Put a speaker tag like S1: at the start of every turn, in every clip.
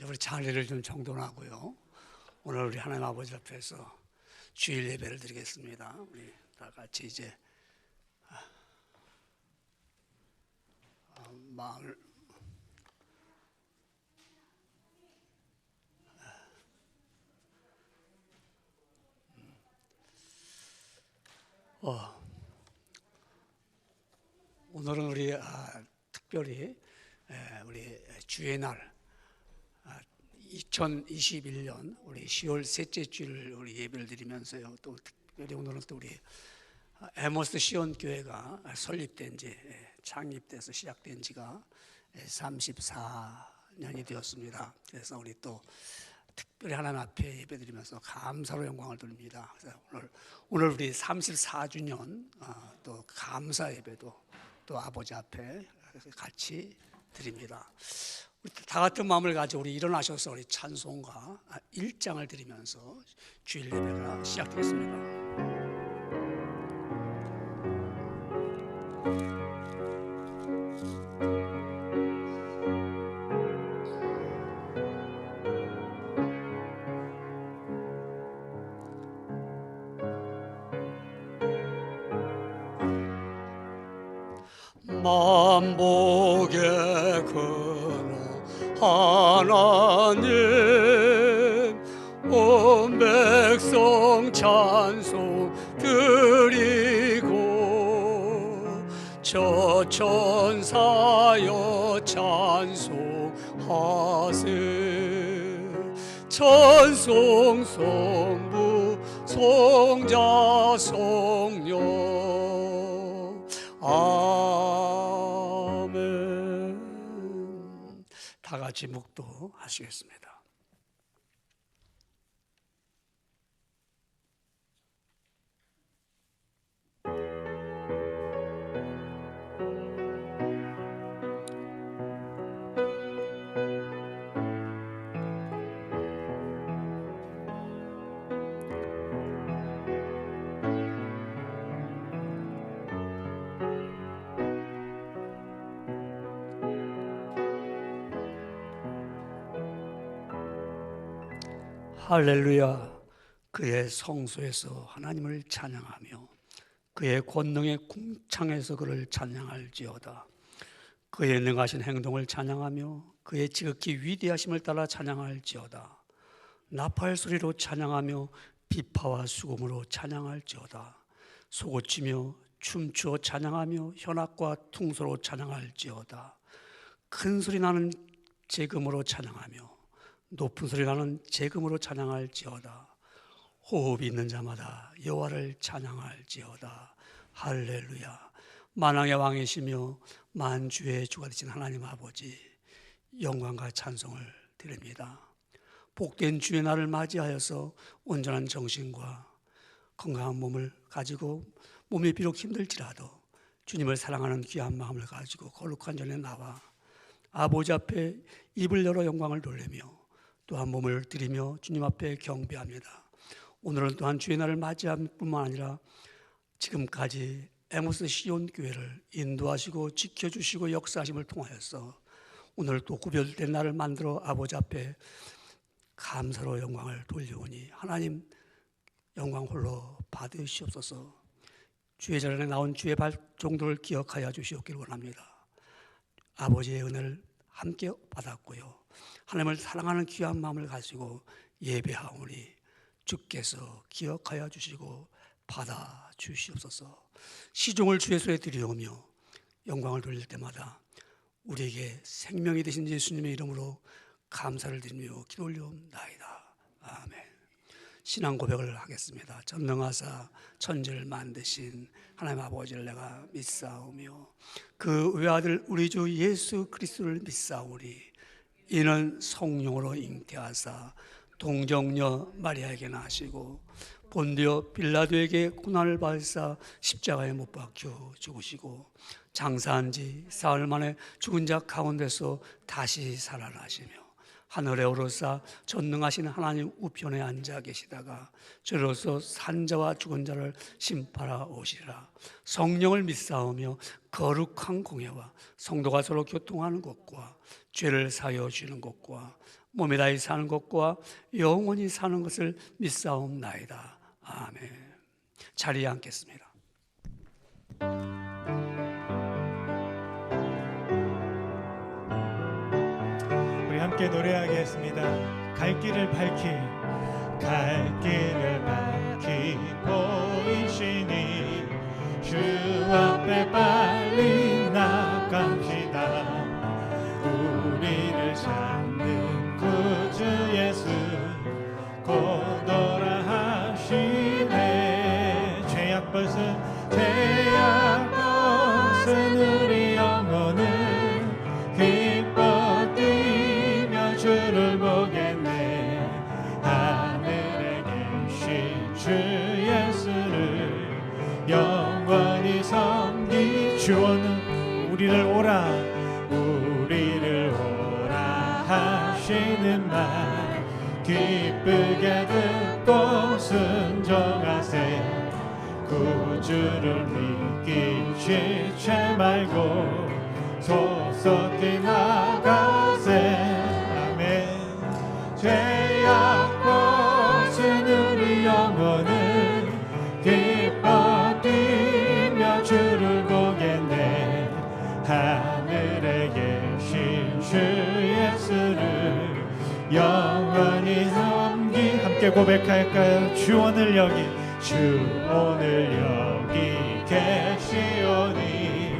S1: 우리 자리를 좀 정돈하고요. 오늘 우리 하나님 아버지 앞에서 주일 예배를 드리겠습니다. 우리 다 같이 이제 마음을 오늘은 우리 특별히 우리 주의 날 2021년 우리 10월 셋째 주일 우리 예배를 드리면서요. 또 특별히 오늘은 또 우리 에모스 시온 교회가 설립된 지 창립돼서 시작된 지가 34년이 되었습니다. 그래서 우리 또 특별히 하나님 앞에 예배드리면서 감사로 영광을 돌립니다. 그래서 오늘 우리 34주년 또 감사 예배도 또 아버지 앞에 같이 드립니다. 우리 다 같은 마음을 가지고 우리 일어나셔서 우리 찬송가 1장을 드리면서 주일 예배가 시작되겠습니다. 만복의 근원 하나님 온 백성 찬송 드리고 저 천사여 찬송하세 찬송 성부 성자 성령 아멘. 다 같이 묵도하시겠습니다. 할렐루야. 그의 성소에서 하나님을 찬양하며 그의 권능의 궁창에서 그를 찬양할지어다. 그의 능하신 행동을 찬양하며 그의 지극히 위대하심을 따라 찬양할지어다. 나팔 소리로 찬양하며 비파와 수금으로 찬양할지어다. 소고치며 춤추어 찬양하며 현악과 퉁소로 찬양할지어다. 큰 소리 나는 재금으로 찬양하며 높은 소리 나는 재금으로 찬양할지어다. 호흡이 있는 자마다 여호와를 찬양할지어다. 할렐루야. 만왕의 왕이시며 만주의 주가 되신 하나님 아버지, 영광과 찬송을 드립니다. 복된 주의 날을 맞이하여서 온전한 정신과 건강한 몸을 가지고 몸이 비록 힘들지라도 주님을 사랑하는 귀한 마음을 가지고 거룩한 전에 나와 아버지 앞에 입을 열어 영광을 돌리며 또한 몸을 드리며 주님 앞에 경배합니다. 오늘은 또한 주의 날을 맞이함 뿐만 아니라 지금까지 에모스 시온 교회를 인도하시고 지켜주시고 역사하심을 통하여서 오늘 또 구별된 날을 만들어 아버지 앞에 감사로 영광을 돌려오니 하나님 영광 홀로 받으시옵소서. 주의 자리에 나온 주의 발종들을 기억하여 주시옵기를 원합니다. 아버지의 은혜를 함께 받았고요, 하나님을 사랑하는 귀한 마음을 가지고 예배하오니 주께서 기억하여 주시고 받아 주시옵소서. 시종을 주의 손에 드리오며 영광을 돌릴 때마다 우리에게 생명이 되신 예수님의 이름으로 감사를 드리며 기도 올려옵나이다. 아멘. 신앙 고백을 하겠습니다. 전능하사 천지를 만드신 하나님 아버지를 내가 믿사오며 그 외아들 우리 주 예수 그리스도를 믿사오니 이는 성령으로 잉태하사 동정녀 마리아에게 나시고 본디오 빌라도에게 고난을 받으사 십자가에 못 박혀 죽으시고 장사한 지 사흘 만에 죽은 자 가운데서 다시 살아나시며 하늘에 오르사 전능하신 하나님 우편에 앉아 계시다가 저로서 산자와 죽은 자를 심판하러 오시리라. 성령을 믿사오며 거룩한 공예와 성도가 서로 교통하는 것과 죄를 사여 주는 것과 몸에 다해 사는 것과 영원히 사는 것을 믿사옵나이다. 아멘. 자리에 앉겠습니다.
S2: 우리 함께 노래하겠습니다. 갈 길을 밝히 보이시니 주 앞에 빨리 나갑시다. 우리를 찾는 구주 예수 곧오라 하시네. 죄악 벗은 우리 영혼은 기뻐 뛰며 주를 보겠네. 하늘에 계신 주 예수를 영원히 섬기. 주오는 우리를 오라 하시는 말 기쁘게 듣고 순종하세. 구주를 믿기 지체 말고 속속히 나가세. 아멘. 죄악 벗은 우리 영혼은 기뻐 뛰며 주를 보겠네. 하늘에 계신 주 예수를 영원히 섬기. 함께 고백할까요? 주 오늘 여기, 주 오늘 여기 계시오니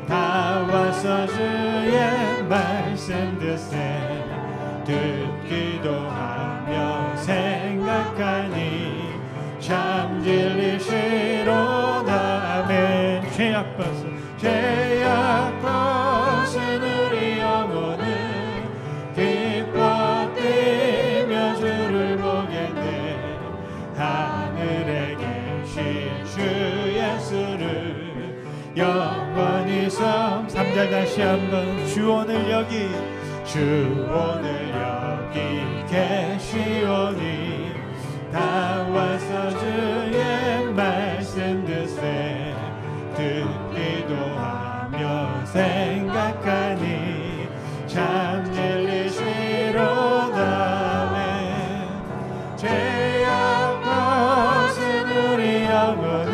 S2: 다 와서 주의 말씀 듣기도 하며 생각하니 참 진리시로다. 아멘. 죄악 벗은 우리 영혼은 기뻐 뛰며 주를 보겠네. 하늘에 계신 주 예수를 영원히 3절 다시 한번. 주 오늘 여기 계시오니 다 와서 주의 말씀 듣기도 하며 생각하니 참 진리시로다. 죄악 벗은 우리 영혼은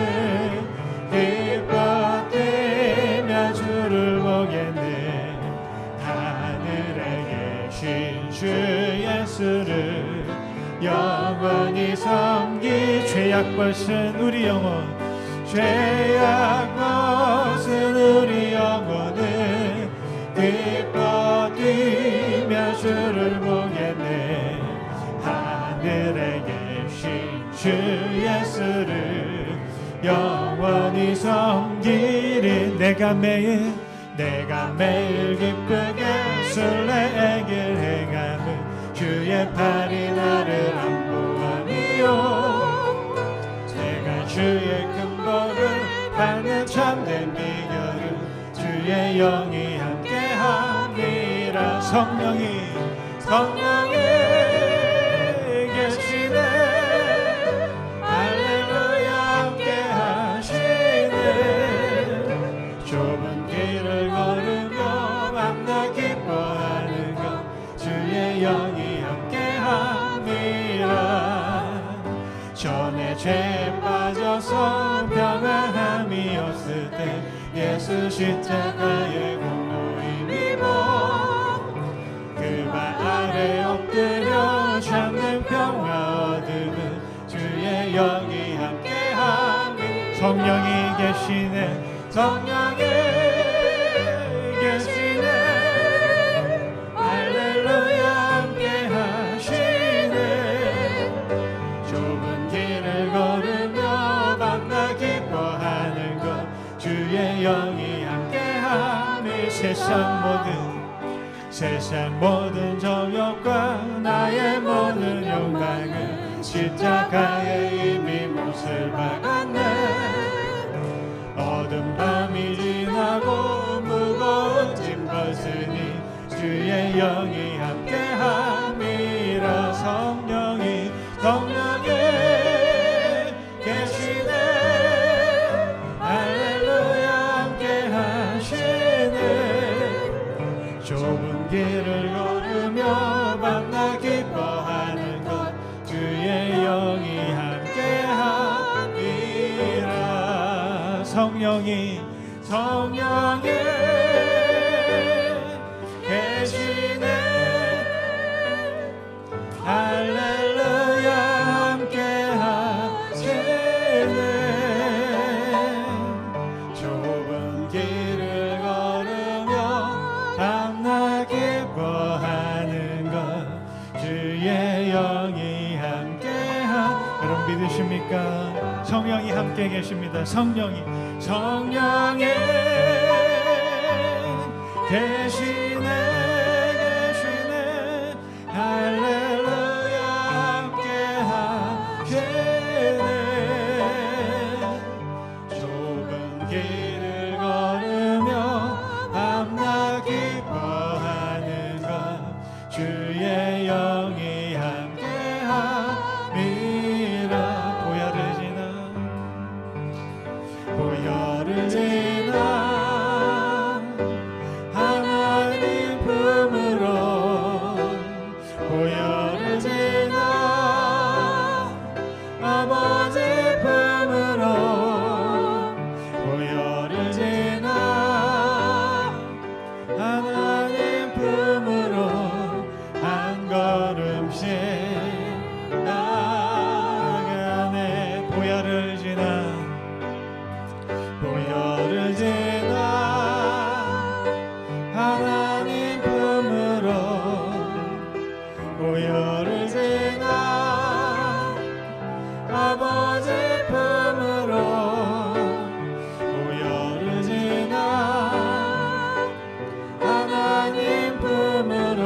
S2: 기뻐 뛰며 주를 보겠네. 하늘에 계신 주 예수를 영원히 섬기. 죄악 벗은 우리 영혼, 죄악 벗은 우리 영혼은 기뻐 뛰며 주를 보겠네. 하늘에 계신 주 예수를 영원히 섬기리. 내가 매일 기쁘게 순례길 행함은 주의 팔이 나를 안보하니요. 내가 주의 큰 복을 받는 참된 비결은 주의 영이 함께함이라. 성령이 계시네. 할렐루야 함께하시네. 좁은 길을 걸으며 밤낮 기뻐하는 것 주의 영이 함께함이라. 전에 죄에 빠져서 평안함이 없을 때 예수 십자가의 공로 힘입어 그 발 아래 엎드려 참는 평화 얻음은 주의 영이 함께함이. 성령이 계시네. 성령이 계시네. 할렐루야 함께하시네. 좁은 길을 걸으며 밤낮 기뻐하는 것 주의 영이 함께함이. 세상 모든 정욕과 나의 모든 욕망은 십자가에 이미 못을 박았네. 어둠 밤이 지나고 무거운 짐 벗으니 주의 영이 함께함이라. 성령이 계시네. 할렐루야 함께하시네. 좁은 길을 믿으십니까? 성령이 함께 계십니다. 성령이 계시네 할렐루야 함께 하시네 좁은 길을 걸으며 밤낮 기뻐하는 것 주의 영이 함께함이라 보혈을 지나 하나님 품으로 보혈을 지나 아버지 품으로 보혈을 지나 하나님 품으로 한 걸음씩 나아가네 보혈을 지나 하나님 품으로 보혈을 지나 아버지 품으로 보혈을 지나 하나님 품으로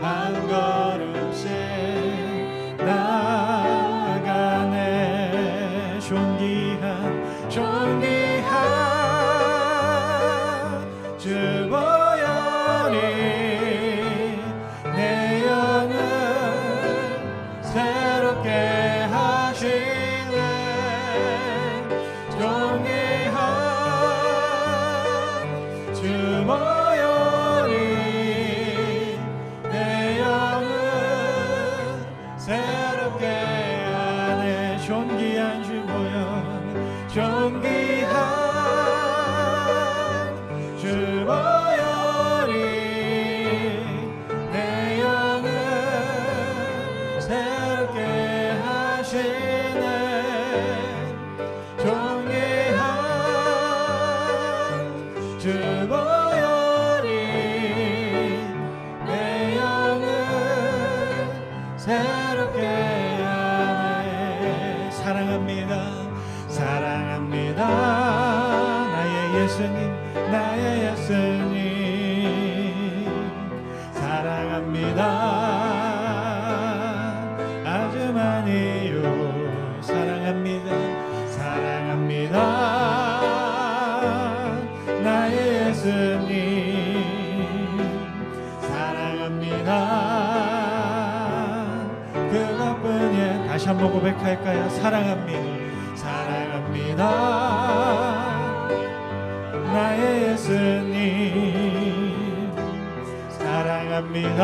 S2: 한 걸음씩 나아가네 존귀한 주 보혈이 내 영을 새롭게 하시네 존귀한 주 보혈이 내 영을 새롭게 하네 존귀한 주 보혈 존귀한 주 보혈이 내 영을 새롭게 하시네 존귀한 주 보혈이 내 영을 새롭게 하네 사랑합니다 나의 예수님 사랑합니다 아주 많이요 사랑합니다 나의 예수님 사랑합니다 그것뿐이야 다시 한번 고백할까요? 사랑합니다 나의 예수님 사랑합니다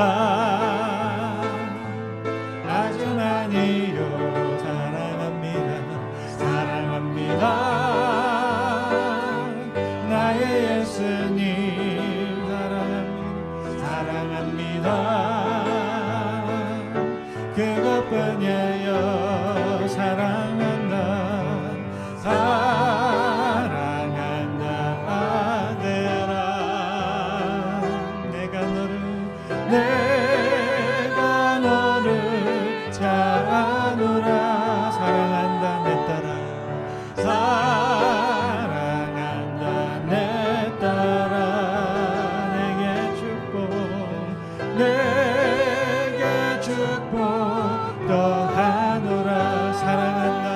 S2: 아주 많이요 사랑합니다 나의 예수님 사랑합니다 그것뿐이에요 사랑한다 아들아 내가 너를 잘 아노라 사랑한다 내 딸아 내게 축복 더하노라 사랑한다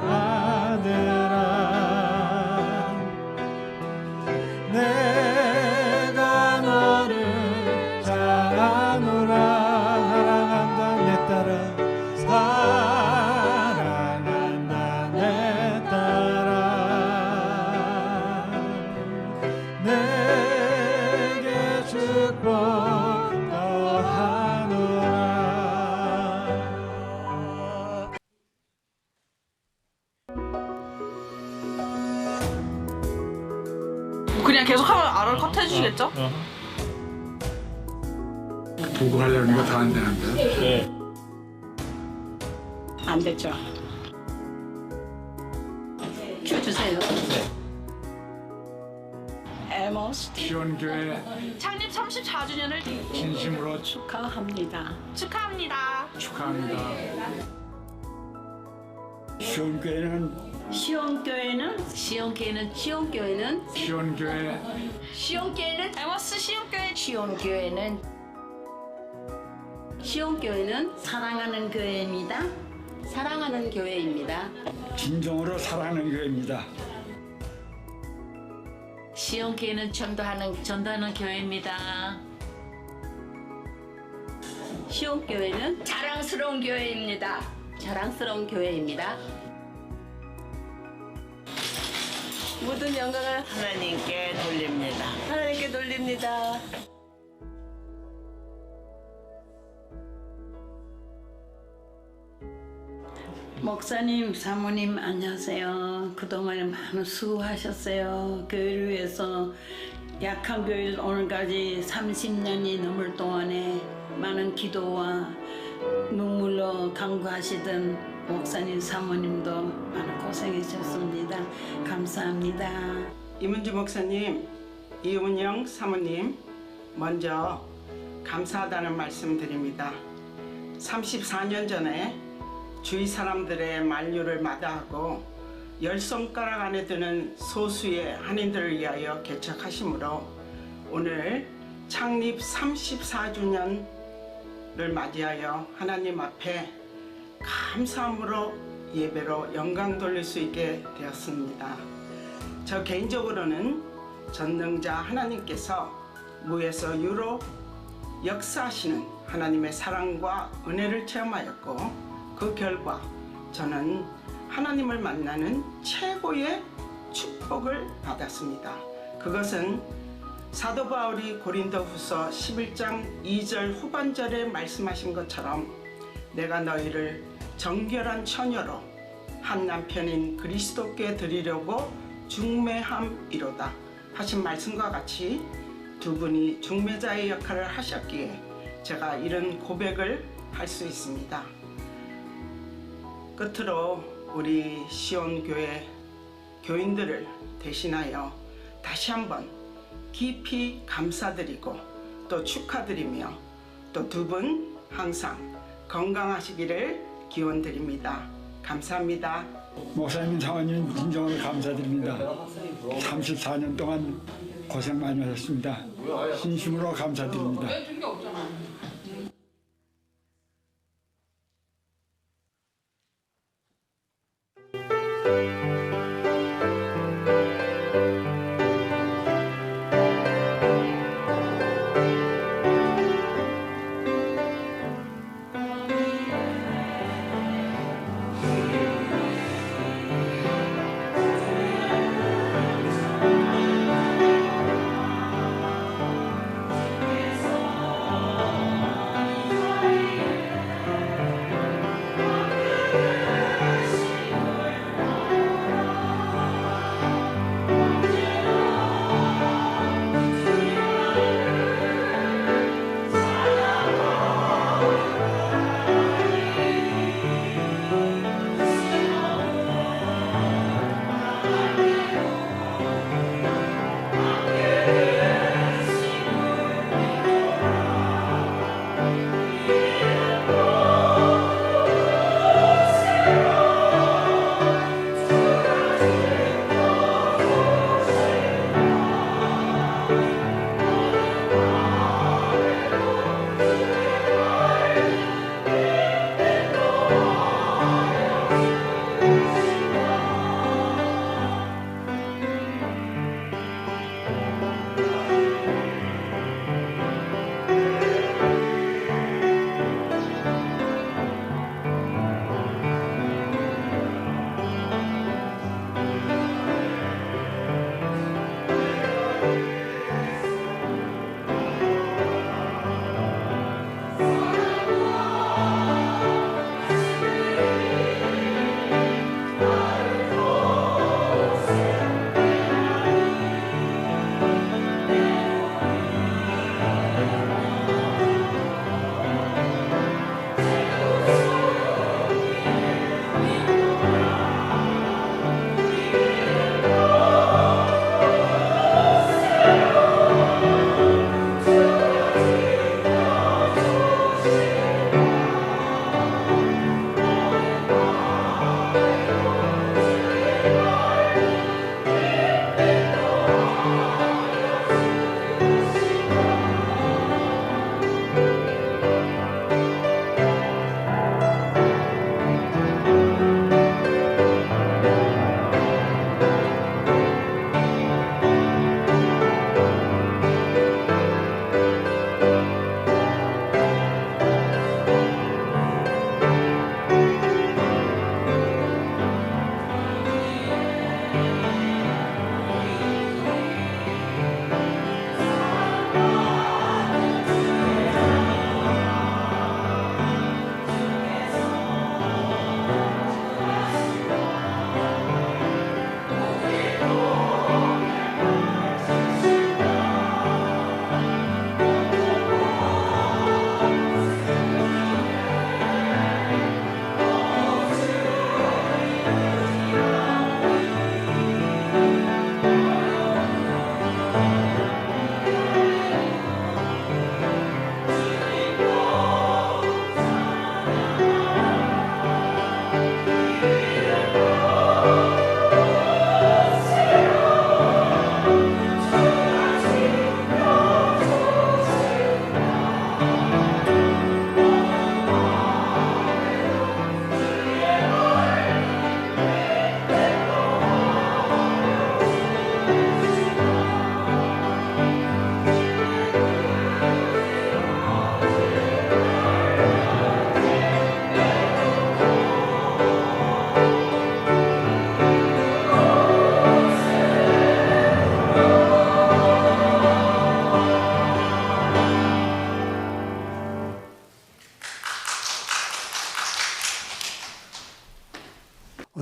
S2: 아들아 내가 너를 잘 아노라 사랑한다 내 딸아 사랑한다 내 딸아 내게 축복 더하노라
S3: 그냥 계속 하면 알아서 컷 해주시겠죠?
S4: 보고 하려니까 다 안 되는데.
S5: 안 됐죠. 큐 주세요. 에머스
S4: 시온교회
S3: 창립 34주년을
S4: 진심으로
S5: 축하합니다.
S3: 축하합니다.
S4: 축하합니다. 시온교회는
S5: 시온교회는
S4: 시온교회
S5: 시온교회는
S3: 에머스 시온교회
S5: 시온교회는 사랑하는 교회입니다.
S6: 사랑하는 교회입니다.
S4: 진정으로 사랑하는 교회입니다.
S6: 시온교회는 전도하는 교회입니다.
S5: 시온교회는
S6: 자랑스러운 교회입니다. 자랑스러운 교회입니다.
S5: 모든 영광을
S6: 하나님께 돌립니다.
S5: 하나님께 돌립니다. 목사님, 사모님 안녕하세요. 그동안에 많은 수고하셨어요. 교회를 위해서 약한 교회를 오늘까지 30년이 넘을 동안에 많은 기도와 눈물로 간구하시던 목사님, 사모님도 많은 고생하셨습니다. 감사합니다.
S7: 이문주 목사님, 이은영 사모님, 먼저 감사하다는 말씀 드립니다. 34년 전에 주위 사람들의 만류를 마다하고 10손가락 안에 드는 소수의 한인들을 위하여 개척하심으로 오늘 창립 34주년을 맞이하여 하나님 앞에 감사함으로 예배로 영광 돌릴 수 있게 되었습니다. 저 개인적으로는 전능자 하나님께서 무에서 유로 역사하시는 하나님의 사랑과 은혜를 체험하였고 그 결과 저는 하나님을 만나는 최고의 축복을 받았습니다. 그것은 사도 바울이 고린도후서 11장 2절 후반절에 말씀하신 것처럼 내가 너희를 정결한 처녀로 한 남편인 그리스도께 드리려고 중매함이로다 하신 말씀과 같이 두 분이 중매자의 역할을 하셨기에 제가 이런 고백을 할 수 있습니다. 끝으로 우리 시온교회 교인들을 대신하여 다시 한번 깊이 감사드리고 또 축하드리며 또 두 분 항상 건강하시기를 기원드립니다. 감사합니다.
S4: 목사님, 사모님 진정으로 감사드립니다. 34년 동안 고생 많이 하셨습니다. 진심으로 감사드립니다.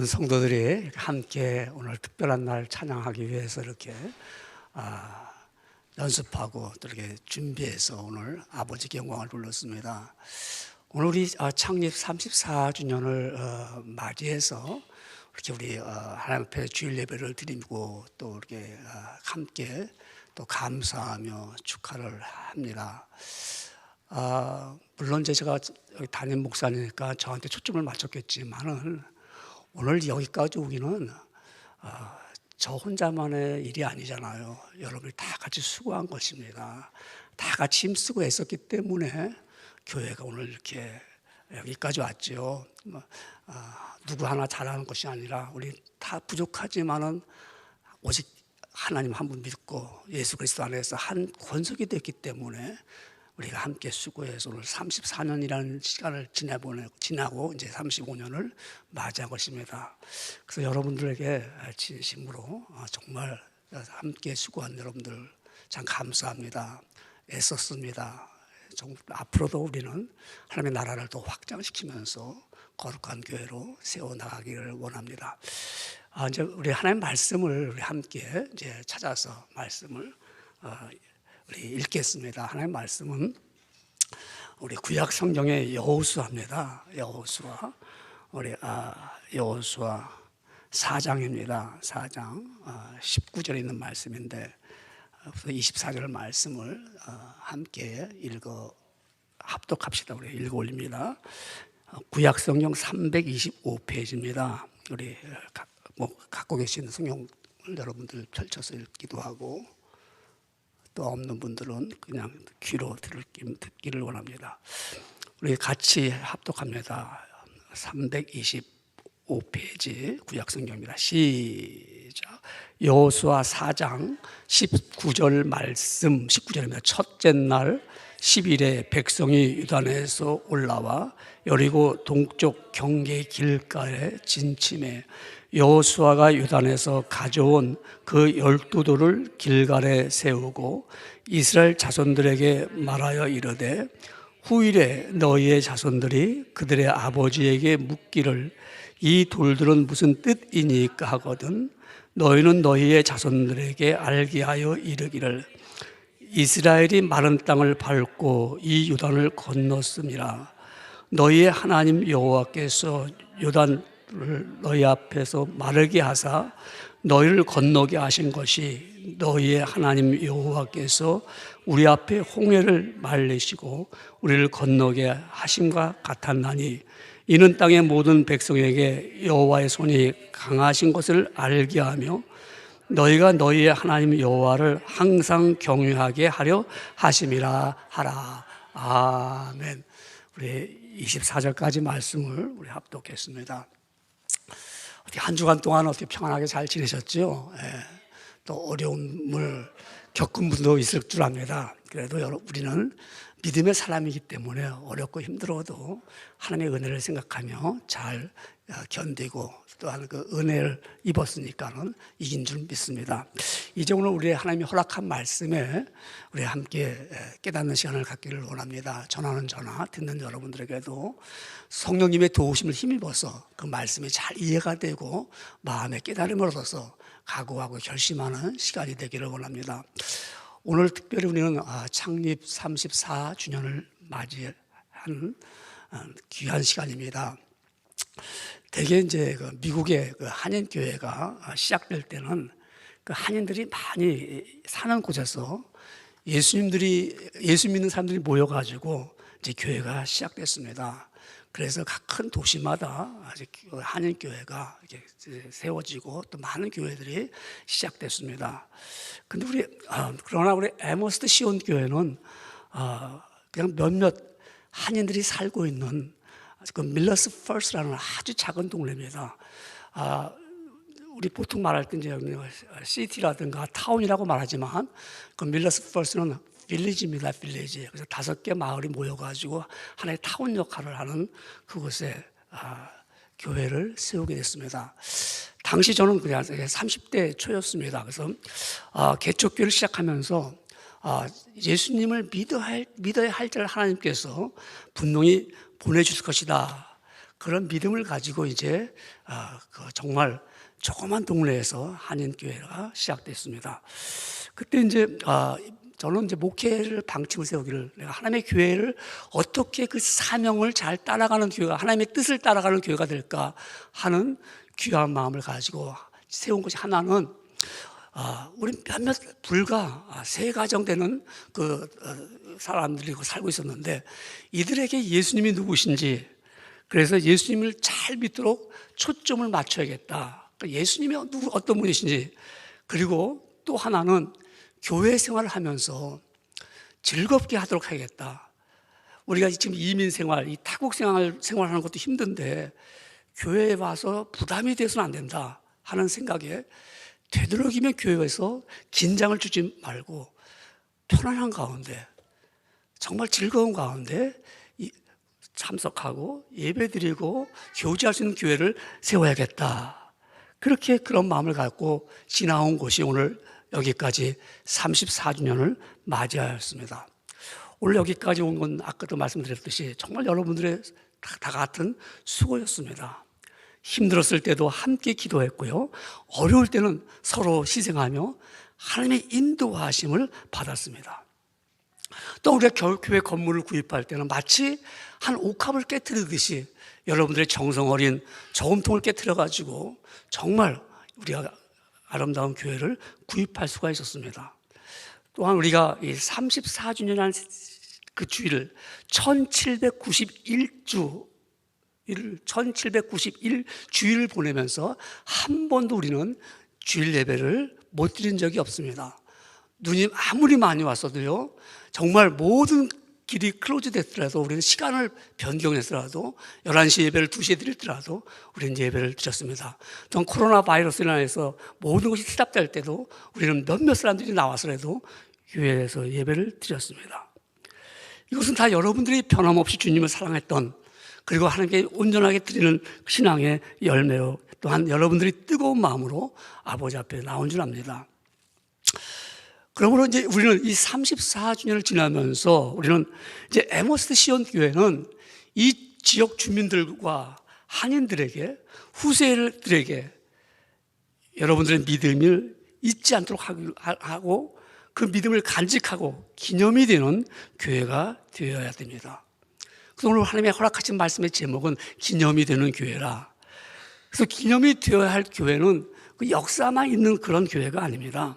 S1: 모든 성도들이 함께 오늘 특별한 날 찬양하기 위해서 이렇게 연습하고 또 이렇게 준비해서 오늘 아버지께 영광을 불렀습니다. 오늘 우리 창립 34주년을 맞이해서 이렇게 우리 하나님 앞에 주일 예배를 드리고 또 이렇게 함께 또 감사하며 축하를 합니다. 물론 제가 담임 목사니까 저한테 초점을 맞췄겠지만은 오늘 여기까지 오기는 저 혼자만의 일이 아니잖아요. 여러분이 다 같이 수고한 것입니다. 다 같이 힘쓰고 애썼기 때문에 교회가 오늘 이렇게 여기까지 왔죠. 누구 하나 잘하는 것이 아니라 우리 다 부족하지만은 오직 하나님 한 분 믿고 예수 그리스도 안에서 한 권속이 됐기 때문에 우리가 함께 수고해서 오늘 34년이라는 시간을 지나고 이제 35년을 맞이한 것입니다. 그래서 여러분들에게 진심으로 정말 함께 수고한 여러분들 참 감사합니다. 애썼습니다. 앞으로도 우리는 하나님의 나라를 더 확장시키면서 거룩한 교회로 세워나가기를 원합니다. 이제 우리 하나님의 말씀을 우리 함께 이제 찾아서 말씀을 우리 읽겠습니다. 하나님의 말씀은 우리 구약 성경의 여호수아입니다. 여호수아 우리 여호수아 4장입니다. 4장 19절에 있는 말씀인데 24절 말씀을 함께 합독합시다. 우리 읽어 올립니다. 구약 성경 325페이지입니다. 우리 갖고 계신 성경을 여러분들 펼쳐서 읽기도 하고 또 없는 분들은 그냥 귀로 듣기를 원합니다. 우리 같이 합독합니다. 325페이지 구약성경입니다. 시작. 여호수아 4장 19절 말씀 19절입니다. 첫째 날 10일에 백성이 유단에서 올라와 여리고 동쪽 경계 길가에 진침해 여호수아가 유단에서 가져온 그 12돌을 길갈에 세우고 이스라엘 자손들에게 말하여 이르되 후일에 너희의 자손들이 그들의 아버지에게 묻기를 이 돌들은 무슨 뜻이니까 하거든 너희는 너희의 자손들에게 알게 하여 이르기를 이스라엘이 마른 땅을 밟고 이 요단을 건넜음이라 너희의 하나님 여호와께서 요단을 너희 앞에서 마르게 하사 너희를 건너게 하신 것이 너희의 하나님 여호와께서 우리 앞에 홍해를 말리시고 우리를 건너게 하심과 같았나니 이는 땅의 모든 백성에게 여호와의 손이 강하신 것을 알게 하며 너희가 너희의 하나님 여호와를 항상 경외하게 하려 하심이라 하라. 아멘. 우리 24절까지 말씀을 우리 합독했습니다. 한 주간 동안 어떻게 평안하게 잘 지내셨죠? 또 어려움을 겪은 분도 있을 줄 압니다. 그래도 우리는 믿음의 사람이기 때문에 어렵고 힘들어도 하나님의 은혜를 생각하며 잘 견디고 또한 그 은혜를 입었으니까는 이긴 줄 믿습니다. 이제 오늘 우리 하나님이 허락한 말씀에 우리 함께 깨닫는 시간을 갖기를 원합니다. 전하는 전하, 듣는 여러분들에게도 성령님의 도우심을 힘입어서 그 말씀이 잘 이해가 되고 마음의 깨달음을 얻어서 각오하고 결심하는 시간이 되기를 원합니다. 오늘 특별히 우리는 창립 34주년을 맞이한 귀한 시간입니다. 대개 이제 그 미국의 그 한인 교회가 시작될 때는 그 한인들이 많이 사는 곳에서 예수 믿는 사람들이 모여가지고 이제 교회가 시작됐습니다. 그래서 각 큰 도시마다 한인 교회가 이렇게 세워지고 또 많은 교회들이 시작됐습니다. 근데 그러나 우리 에머스트 시온 교회는 그냥 몇몇 한인들이 살고 있는 그 밀러스 퍼스트라는 아주 작은 동네입니다. 우리 보통 말할 때 이제 시티라든가 타운이라고 말하지만 그 밀러스 퍼스트는 빌리지입니다. 빌리지. 그래서 5개 마을이 모여가지고 하나의 타운 역할을 하는 그곳에 교회를 세우게 됐습니다. 당시 저는 그냥 30대 초였습니다. 그래서 개척교회를 시작하면서 예수님을 믿어야 할 자를 하나님께서 분명히 보내주실 것이다. 그런 믿음을 가지고 이제 정말 조그만 동네에서 한인교회가 시작됐습니다. 그때 이제 저는 이제 목회를 방침을 세우기를, 내가 하나님의 교회를 어떻게 그 사명을 잘 따라가는 교회가, 하나님의 뜻을 따라가는 교회가 될까 하는 귀한 마음을 가지고 세운 것이 하나는, 우리 몇몇 불과 3가정 되는 그 사람들이 살고 있었는데, 이들에게 예수님이 누구신지, 그래서 예수님을 잘 믿도록 초점을 맞춰야겠다. 예수님이 어떤 분이신지, 그리고 또 하나는 교회 생활을 하면서 즐겁게 하도록 해야겠다. 우리가 지금 이민 생활, 이 타국 생활하는 것도 힘든데 교회에 와서 부담이 돼서는 안 된다 하는 생각에, 되도록이면 교회에서 긴장을 주지 말고 편안한 가운데, 정말 즐거운 가운데 참석하고 예배드리고 교제할 수 있는 교회를 세워야겠다. 그렇게 그런 마음을 갖고 지나온 곳이 오늘 여기까지 34주년을 맞이하였습니다. 오늘 여기까지 온 건 아까도 말씀드렸듯이 정말 여러분들의 다 같은 수고였습니다. 힘들었을 때도 함께 기도했고요, 어려울 때는 서로 희생하며 하나님의 인도하심을 받았습니다. 또 우리가 교회 건물을 구입할 때는 마치 한 옥합을 깨트리듯이 여러분들의 정성 어린 저금통을 깨트려가지고 정말 우리가 아름다운 교회를 구입할 수가 있었습니다. 또한 우리가 이 34주년한 그 주일을 1791주일을 보내면서 한 번도 우리는 주일 예배를 못 드린 적이 없습니다. 눈이 아무리 많이 왔어도요, 정말 모든 길이 클로즈 됐더라도, 우리는 시간을 변경했더라도 11시 예배를 2시에 드렸더라도 우리는 예배를 드렸습니다. 또 코로나 바이러스로 인해서 모든 것이 스탑될 때도 우리는 몇몇 사람들이 나와서라도 교회에서 예배를 드렸습니다. 이것은 다 여러분들이 변함없이 주님을 사랑했던, 그리고 하나님께 온전하게 드리는 신앙의 열매로, 또한 여러분들이 뜨거운 마음으로 아버지 앞에 나온 줄 압니다. 그러므로 이제 우리는 이 34주년을 지나면서 우리는 이제 에머스 시온 교회는 이 지역 주민들과 한인들에게, 후세들에게 여러분들의 믿음을 잊지 않도록 하고 그 믿음을 간직하고 기념이 되는 교회가 되어야 됩니다. 그래서 오늘 하나님의 허락하신 말씀의 제목은 기념이 되는 교회라. 그래서 기념이 되어야 할 교회는 그 역사만 있는 그런 교회가 아닙니다.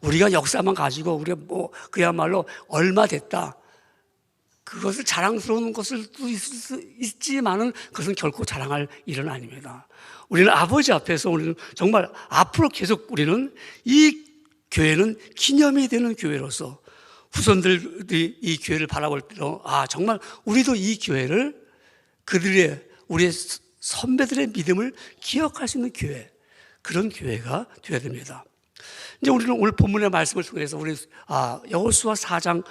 S1: 우리가 역사만 가지고 우리가 그야말로 얼마 됐다, 그것을 자랑스러운 것을 또 있을 수 있지만은 그것은 결코 자랑할 일은 아닙니다. 우리는 아버지 앞에서 우리는 정말 앞으로 계속 우리는 이 교회는 기념이 되는 교회로서 후손들이 이 교회를 바라볼 때도 정말 우리도 이 교회를 우리의 선배들의 믿음을 기억할 수 있는 교회, 그런 교회가 되어야 됩니다. 이제 우리는 오늘 본문의 말씀을 통해서 우리 여호수아 4장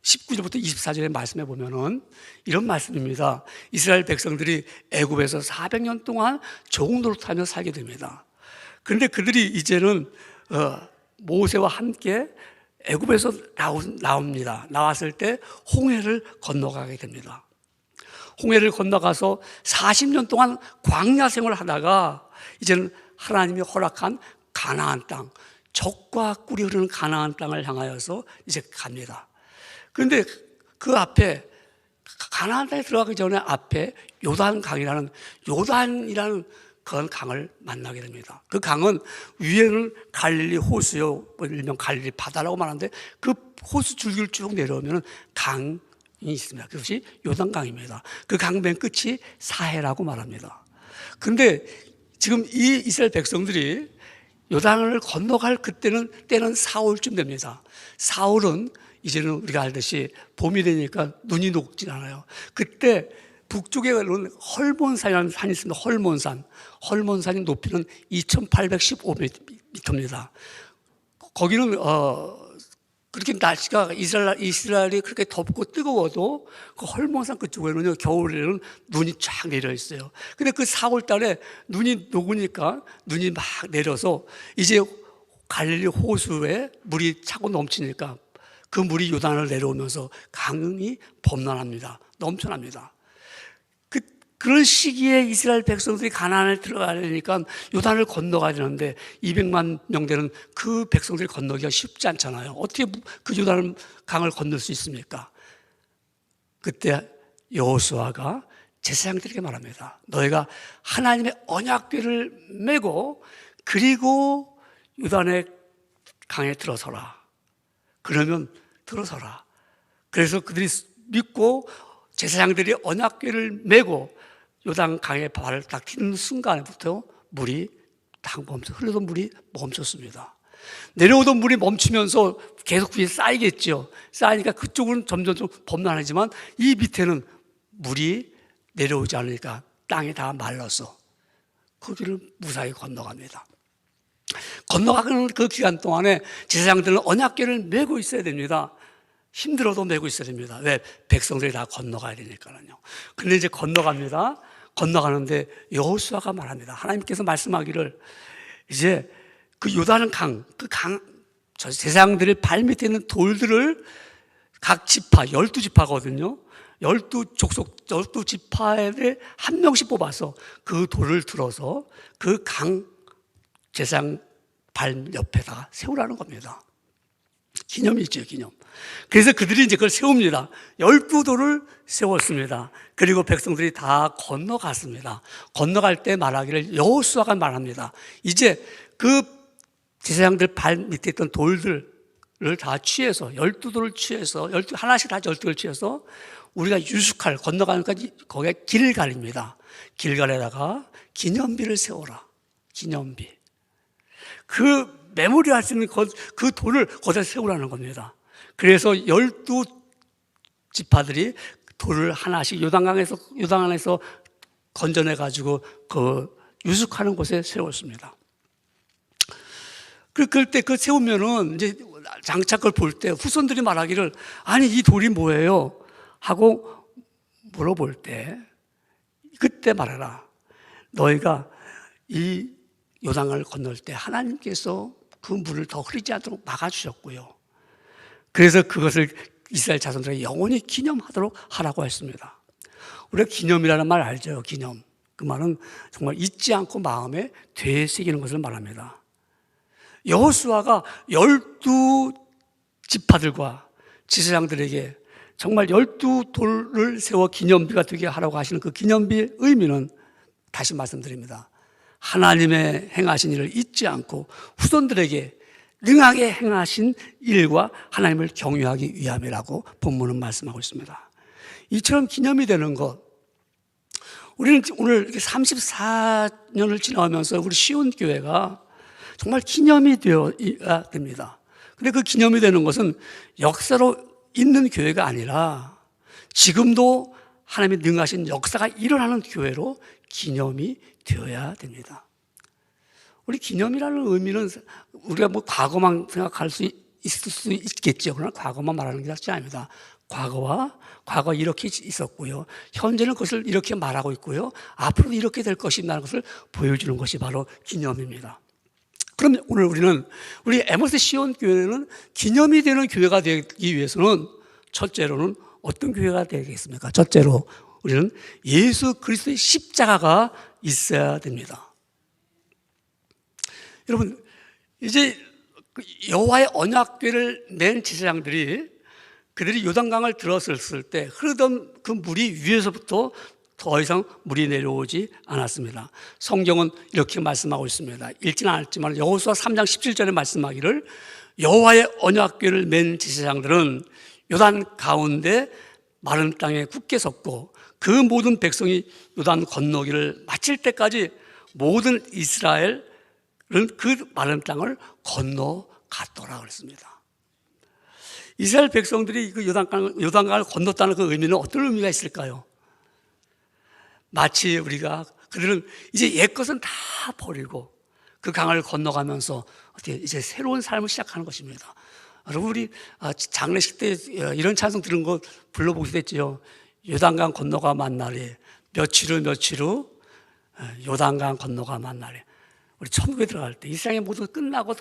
S1: 19절부터 24절의 말씀에 보면은 이런 말씀입니다. 이스라엘 백성들이 애굽에서 400년 동안 종노릇하며 살게 됩니다. 그런데 그들이 이제는 모세와 함께 애굽에서 나옵니다. 나왔을 때 홍해를 건너가게 됩니다. 홍해를 건너가서 40년 동안 광야 생활을 하다가 이제는 하나님이 허락한 가나안 땅, 젖과 꿀이 흐르는 가나안 땅을 향하여서 이제 갑니다. 그런데 그 앞에, 가나안 땅에 들어가기 전에 앞에 요단이라는 그런 강을 만나게 됩니다. 그 강은 위에는 갈릴리 호수요, 일명 갈릴리 바다라고 말하는데 그 호수 줄기를 쭉 내려오면 강이 있습니다. 그것이 요단강입니다. 그 강 맨 끝이 사해라고 말합니다. 그런데 지금 이 이스라엘 백성들이 요단을 건너갈 때는 4월쯤 됩니다. 4월은 이제는 우리가 알듯이 봄이 되니까 눈이 녹진 않아요. 그때 북쪽에는 헐몬산이라는 산이 있습니다. 헐몬산의 높이는 2815m입니다. 거기는 그렇게 날씨가 이스라엘이 그렇게 덥고 뜨거워도 그 헐몬산 그쪽에는요, 겨울에는 눈이 쫙 내려 있어요. 근데 그 4월 달에 눈이 녹으니까 눈이 막 내려서 이제 갈릴리 호수에 물이 차고 넘치니까 그 물이 요단을 내려오면서 강이 범람합니다. 넘쳐납니다. 그런 시기에 이스라엘 백성들이 가나안에 들어가야 되니까 요단을 건너가야 되는데 200만 명 되는 그 백성들이 건너기가 쉽지 않잖아요. 어떻게 그 요단 강을 건널 수 있습니까? 그때 여호수아가 제사장들에게 말합니다. 너희가 하나님의 언약궤를 메고 그리고 요단의 강에 들어서라. 그러면 들어서라. 그래서 그들이 믿고 제사장들이 언약궤를 메고 요단 강에 발을 딱 딛는 순간부터 물이 딱 흘러던 물이 멈췄습니다. 내려오던 물이 멈추면서 계속 위에 쌓이겠죠. 쌓이니까 그쪽은 점점 좀 범람하지만 이 밑에는 물이 내려오지 않으니까 땅이 다 말라서 거기를 무사히 건너갑니다. 건너가는 그 기간 동안에 제사장들은 언약궤를 메고 있어야 됩니다. 힘들어도 메고 있어야 됩니다. 왜? 백성들이 다 건너가야 되니까요. 근데 이제 건너갑니다. 건너가는데 여호수아가 말합니다. 하나님께서 말씀하기를 이제 그 요단 강, 저 제사장들의 발 밑에 있는 돌들을 각 지파, 12지파거든요. 12지파에 한 명씩 뽑아서 그 돌을 들어서 그 강 제사장 발 옆에다가 세우라는 겁니다. 기념이 있죠, 기념. 그래서 그들이 이제 그걸 세웁니다. 12돌을 세웠습니다. 그리고 백성들이 다 건너갔습니다. 건너갈 때 말하기를 여호수아가 말합니다. 이제 그 제사장들 발 밑에 있던 돌들을 다 취해서 12돌을 취해서 하나씩 다 12돌을 취해서 우리가 유숙할 건너가니까 거기에 길갈입니다. 길갈에다가 기념비를 세워라. 기념비. 그 메모리할 수 있는 그 돌을 거기다 세우라는 겁니다. 그래서 12지파들이 돌을 하나씩 요단강에서 건져내가지고 그 유숙하는 곳에 세웠습니다. 그때 그 세우면은 이제 장차 그걸 볼 때 후손들이 말하기를 아니 이 돌이 뭐예요? 하고 물어볼 때 그때 말해라. 너희가 이 요단강을 건널 때 하나님께서 그 물을 더 흐르지 않도록 막아주셨고요. 그래서 그것을 이스라엘 자손들에게 영원히 기념하도록 하라고 했습니다. 우리가 기념이라는 말 알죠? 기념. 그 말은 정말 잊지 않고 마음에 되새기는 것을 말합니다. 여호수아가 12지파들과 제사장들에게 정말 12돌을 세워 기념비가 되게 하라고 하시는 그 기념비의 의미는 다시 말씀드립니다. 하나님의 행하신 일을 잊지 않고 후손들에게 능하게 행하신 일과 하나님을 경유하기 위함이라고 본문은 말씀하고 있습니다. 이처럼 기념이 되는 것, 우리는 오늘 34년을 지나면서 우리 시온교회가 정말 기념이 되어야 됩니다. 근데 그 기념이 되는 것은 역사로 있는 교회가 아니라 지금도 하나님의 능하신 역사가 일어나는 교회로 기념이 되어야 됩니다. 우리 기념이라는 의미는 우리가 뭐 과거만 생각할 수 있을 수 있겠죠. 그러나 과거만 말하는 게 낫지 않습니다. 과거 이렇게 있었고요. 현재는 그것을 이렇게 말하고 있고요. 앞으로도 이렇게 될 것이라는 것을 보여주는 것이 바로 기념입니다. 그럼 오늘 우리 에머스 시온 교회는 기념이 되는 교회가 되기 위해서는 첫째로는 어떤 교회가 되겠습니까? 첫째로 우리는 예수 그리스도의 십자가가 있어야 됩니다. 여러분, 이제 여호와의 언약궤를 맨 제사장들이 그들이 요단강을 들었을 때 흐르던 그 물이 위에서부터 더 이상 물이 내려오지 않았습니다. 성경은 이렇게 말씀하고 있습니다. 읽지는 않았지만 여호수아 3장 17절에 말씀하기를 여호와의 언약궤를 맨 제사장들은 요단 가운데 마른 땅에 굳게 섰고 그 모든 백성이 요단 건너기를 마칠 때까지 모든 이스라엘은 그 마른 땅을 건너갔더라 그랬습니다. 이스라엘 백성들이 그 요단강을 건넜다는 그 의미는 어떤 의미가 있을까요? 마치 우리가 그들은 이제 옛것은 다 버리고 그 강을 건너가면서 어떻게 이제 새로운 삶을 시작하는 것입니다. 여러분 우리 장례식 때 이런 찬송 들은 거 불러보기도 했죠. 요단강 건너가 만날에 며칠 후 요단강 건너가 만날에 우리 천국에 들어갈 때 이 세상의 모든 끝나고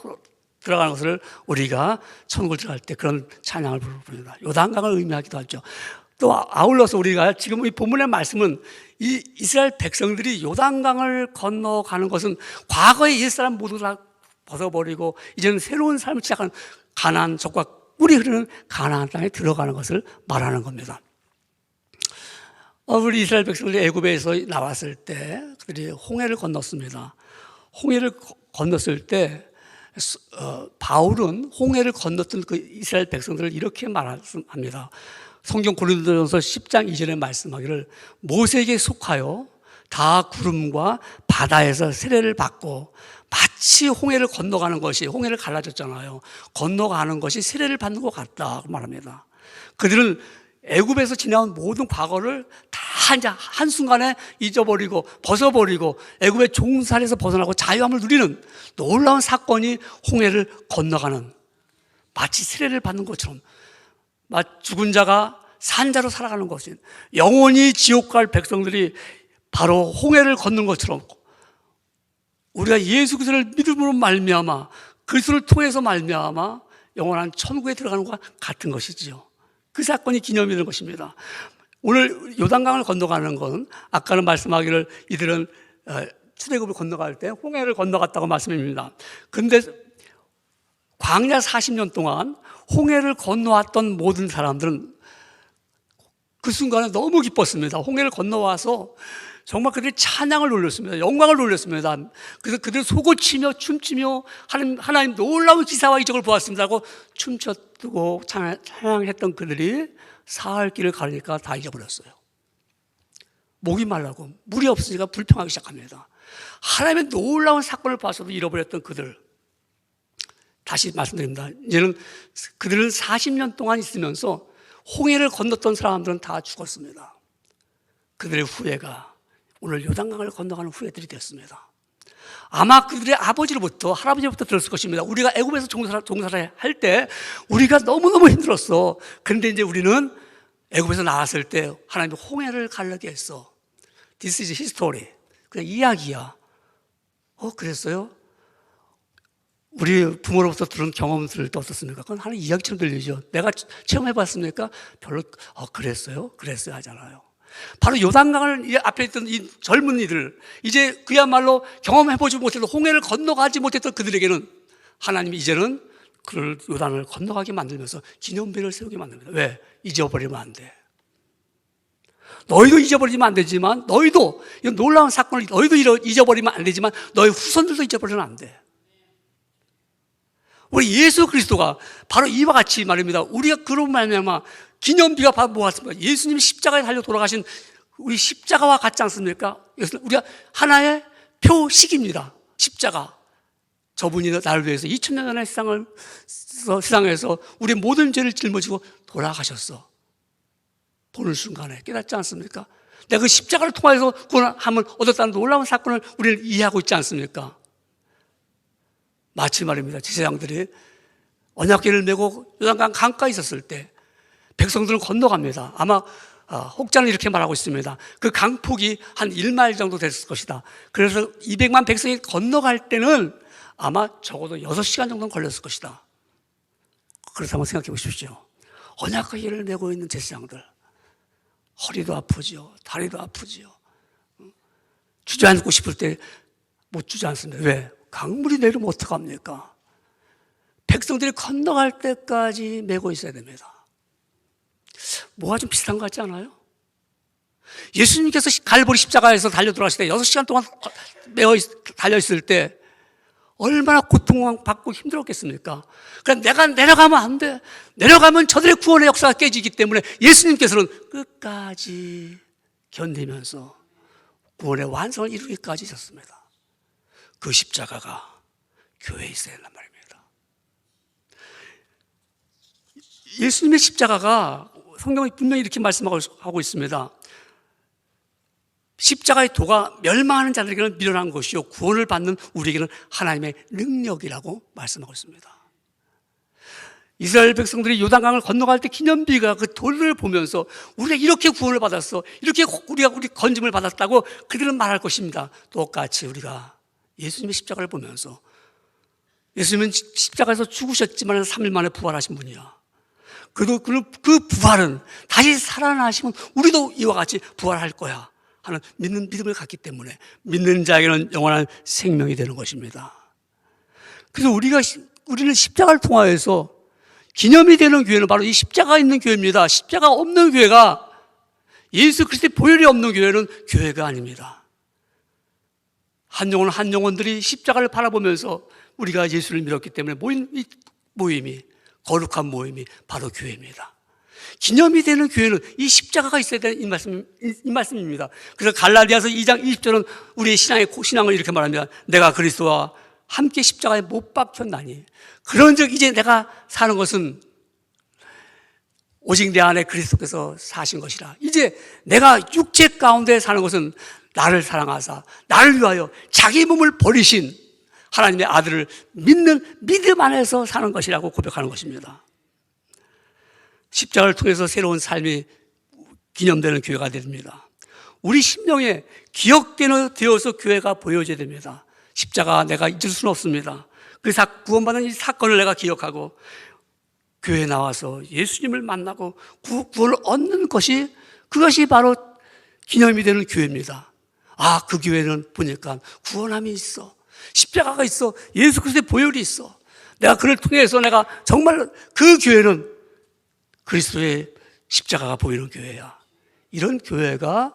S1: 들어가는 것을 우리가 천국을 들어갈 때 그런 찬양을 부릅니다. 요단강을 의미하기도 하죠. 또 아울러서 우리가 지금 이 본문의 말씀은 이 이스라엘 백성들이 요단강을 건너가는 것은 과거의 옛사람 모두 다 벗어버리고 이제는 새로운 삶을 시작하는 가나안 적과 꿀이 흐르는 가나안 땅에 들어가는 것을 말하는 겁니다. 우리 이스라엘 백성들이 애굽에서 나왔을 때 그들이 홍해를 건넜습니다. 홍해를 건넜을 때 바울은 홍해를 건넜던 그 이스라엘 백성들을 이렇게 말합니다. 성경 고린도전서 10장 2절에 말씀하기를 모세에게 속하여 다 구름과 바다에서 세례를 받고 마치 홍해를 건너가는 것이, 홍해를 갈라졌잖아요. 건너가는 것이 세례를 받는 것 같다고 말합니다. 그들은 애굽에서 지나온 모든 과거를 다 이제 한순간에 잊어버리고 벗어버리고 애굽의 종살에서 벗어나고 자유함을 누리는 놀라운 사건이 홍해를 건너가는, 마치 세례를 받는 것처럼 죽은 자가 산자로 살아가는 것이, 영원히 지옥 갈 백성들이 바로 홍해를 걷는 것처럼 우리가 예수 그리스도를 믿음으로 말미암아, 그리스도를 통해서 말미암아 영원한 천국에 들어가는 것과 같은 것이지요. 그 사건이 기념이 되는 것입니다. 오늘 요단강을 건너가는 건 아까는 말씀하기를 이들은 출애굽을 건너갈 때 홍해를 건너갔다고 말씀입니다. 그런데 광야 40년 동안 홍해를 건너왔던 모든 사람들은 그 순간에 너무 기뻤습니다. 홍해를 건너와서 정말 그들이 찬양을 올렸습니다. 영광을 올렸습니다. 그래서 그들이 속을 치며 춤추며 하나님 놀라운 기사와 이적을 보았습니다 하고 춤췄고 찬양했던 그들이 사흘 길을 가려니까 다 잊어버렸어요. 목이 말라고 물이 없으니까 불평하기 시작합니다. 하나님의 놀라운 사건을 봐서도 잃어버렸던 그들, 다시 말씀드립니다. 이제는 그들은 40년 동안 있으면서 홍해를 건넜던 사람들은 다 죽었습니다. 그들의 후예가 오늘 요단강을 건너가는 후예들이 됐습니다. 아마 그들의 아버지로부터, 할아버지로부터 들었을 것입니다. 우리가 애굽에서 종살이 할 때 우리가 너무너무 힘들었어. 그런데 이제 우리는 애굽에서 나왔을 때 하나님이 홍해를 가르게 했어. This is history. 그냥 이야기야. 그랬어요? 우리 부모로부터 들은 경험들도 어떻습니까? 그건 하나의 이야기처럼 들리죠. 내가 체험해봤습니까? 별로, 그랬어요? 그랬어요 하잖아요. 바로 요단강을 앞에 있던 이 젊은 이들, 이제 그야말로 경험해보지 못해도 홍해를 건너가지 못했던 그들에게는 하나님이 이제는 그를 요단을 건너가게 만들면서 기념비를 세우게 만듭니다. 왜? 잊어버리면 안 돼. 너희도 잊어버리면 안 되지만, 너희도 이 놀라운 사건을 너희도 잊어버리면 안 되지만 너희 후손들도 잊어버리면 안 돼. 우리 예수 그리스도가 바로 이와 같이 말입니다. 우리가 그런 말미암아 기념비가 바로 뭐였습니까? 예수님이 십자가에 달려 돌아가신 우리 십자가와 같지 않습니까? 이것은 우리가 하나의 표식입니다. 십자가. 저분이 나를 위해서 2000년 전에 세상에서 우리 모든 죄를 짊어지고 돌아가셨어. 보는 순간에 깨닫지 않습니까? 내가 그 십자가를 통해서 구원함을 얻었다는 놀라운 사건을 우리는 이해하고 있지 않습니까? 마치 말입니다. 제사장들이 언약궤를 메고 요단강 강가에 있었을 때 백성들은 건너갑니다. 아마 혹자는 이렇게 말하고 있습니다. 그 강폭이 한 1마일 정도 됐을 것이다. 그래서 200만 백성이 건너갈 때는 아마 적어도 6시간 정도는 걸렸을 것이다. 그렇다고 생각해 보십시오. 언약궤를 메고 있는 제사장들, 허리도 아프지요, 다리도 아프지요. 주저앉고 싶을 때 못 주저앉습니다. 왜? 강물이 내리면 어떡합니까? 백성들이 건너갈 때까지 메고 있어야 됩니다. 뭐가 좀 비슷한 것 같지 않아요? 예수님께서 갈보리 십자가에서 달려 들어가실 때 6시간 동안 달려있을 때 얼마나 고통받고 힘들었겠습니까? 그러니까 내가 내려가면 안 돼. 내려가면 저들의 구원의 역사가 깨지기 때문에 예수님께서는 끝까지 견디면서 구원의 완성을 이루기까지 하셨습니다. 그 십자가가 교회에 있어야 한단 말입니다. 예수님의 십자가가 성경이 분명히 이렇게 말씀하고 있습니다. 십자가의 도가 멸망하는 자들에게는 미련한 것이요 구원을 받는 우리에게는 하나님의 능력이라고 말씀하고 있습니다. 이스라엘 백성들이 요단강을 건너갈 때 기념비가 그 돌을 보면서 우리가 이렇게 구원을 받았어, 이렇게 우리 건짐을 받았다고 그들은 말할 것입니다. 똑같이 우리가 예수님의 십자가를 보면서, 예수님은 십자가에서 죽으셨지만 3일 만에 부활하신 분이야. 그래도 그 부활은 다시 살아나시면 우리도 이와 같이 부활할 거야 하는 믿는 믿음을 갖기 때문에 믿는 자에게는 영원한 생명이 되는 것입니다. 그래서 우리는 십자가를 통하여서 기념이 되는 교회는 바로 이 십자가 있는 교회입니다. 십자가 없는 교회가, 예수 그리스도의 보혈이 없는 교회는 교회가 아닙니다. 한 영혼들이 십자가를 바라보면서 우리가 예수를 믿었기 때문에 모인 이 모임이, 거룩한 모임이 바로 교회입니다. 기념이 되는 교회는 이 십자가가 있어야 되는 이 말씀입니다. 그래서 갈라디아서 2장 20절은 우리의 신앙을 이렇게 말합니다. 내가 그리스도와 함께 십자가에 못 박혔나니 그런즉 이제 내가 사는 것은 오직 내 안에 그리스도께서 사신 것이라. 이제 내가 육체 가운데 사는 것은 나를 사랑하사 나를 위하여 자기 몸을 버리신 하나님의 아들을 믿는 믿음 안에서 사는 것이라고 고백하는 것입니다. 십자가를 통해서 새로운 삶이 기념되는 교회가 됩니다. 우리 심령에 기억되어서 교회가 보여져야 됩니다. 십자가 내가 잊을 수는 없습니다. 그 구원받은 이 사건을 내가 기억하고 교회에 나와서 예수님을 만나고 구원을 얻는 것이, 그것이 바로 기념이 되는 교회입니다. 아, 그 교회는 보니까 구원함이 있어, 십자가가 있어, 예수 그리스도의 보혈이 있어. 내가 그를 통해서 내가 정말 그 교회는 그리스도의 십자가가 보이는 교회야. 이런 교회가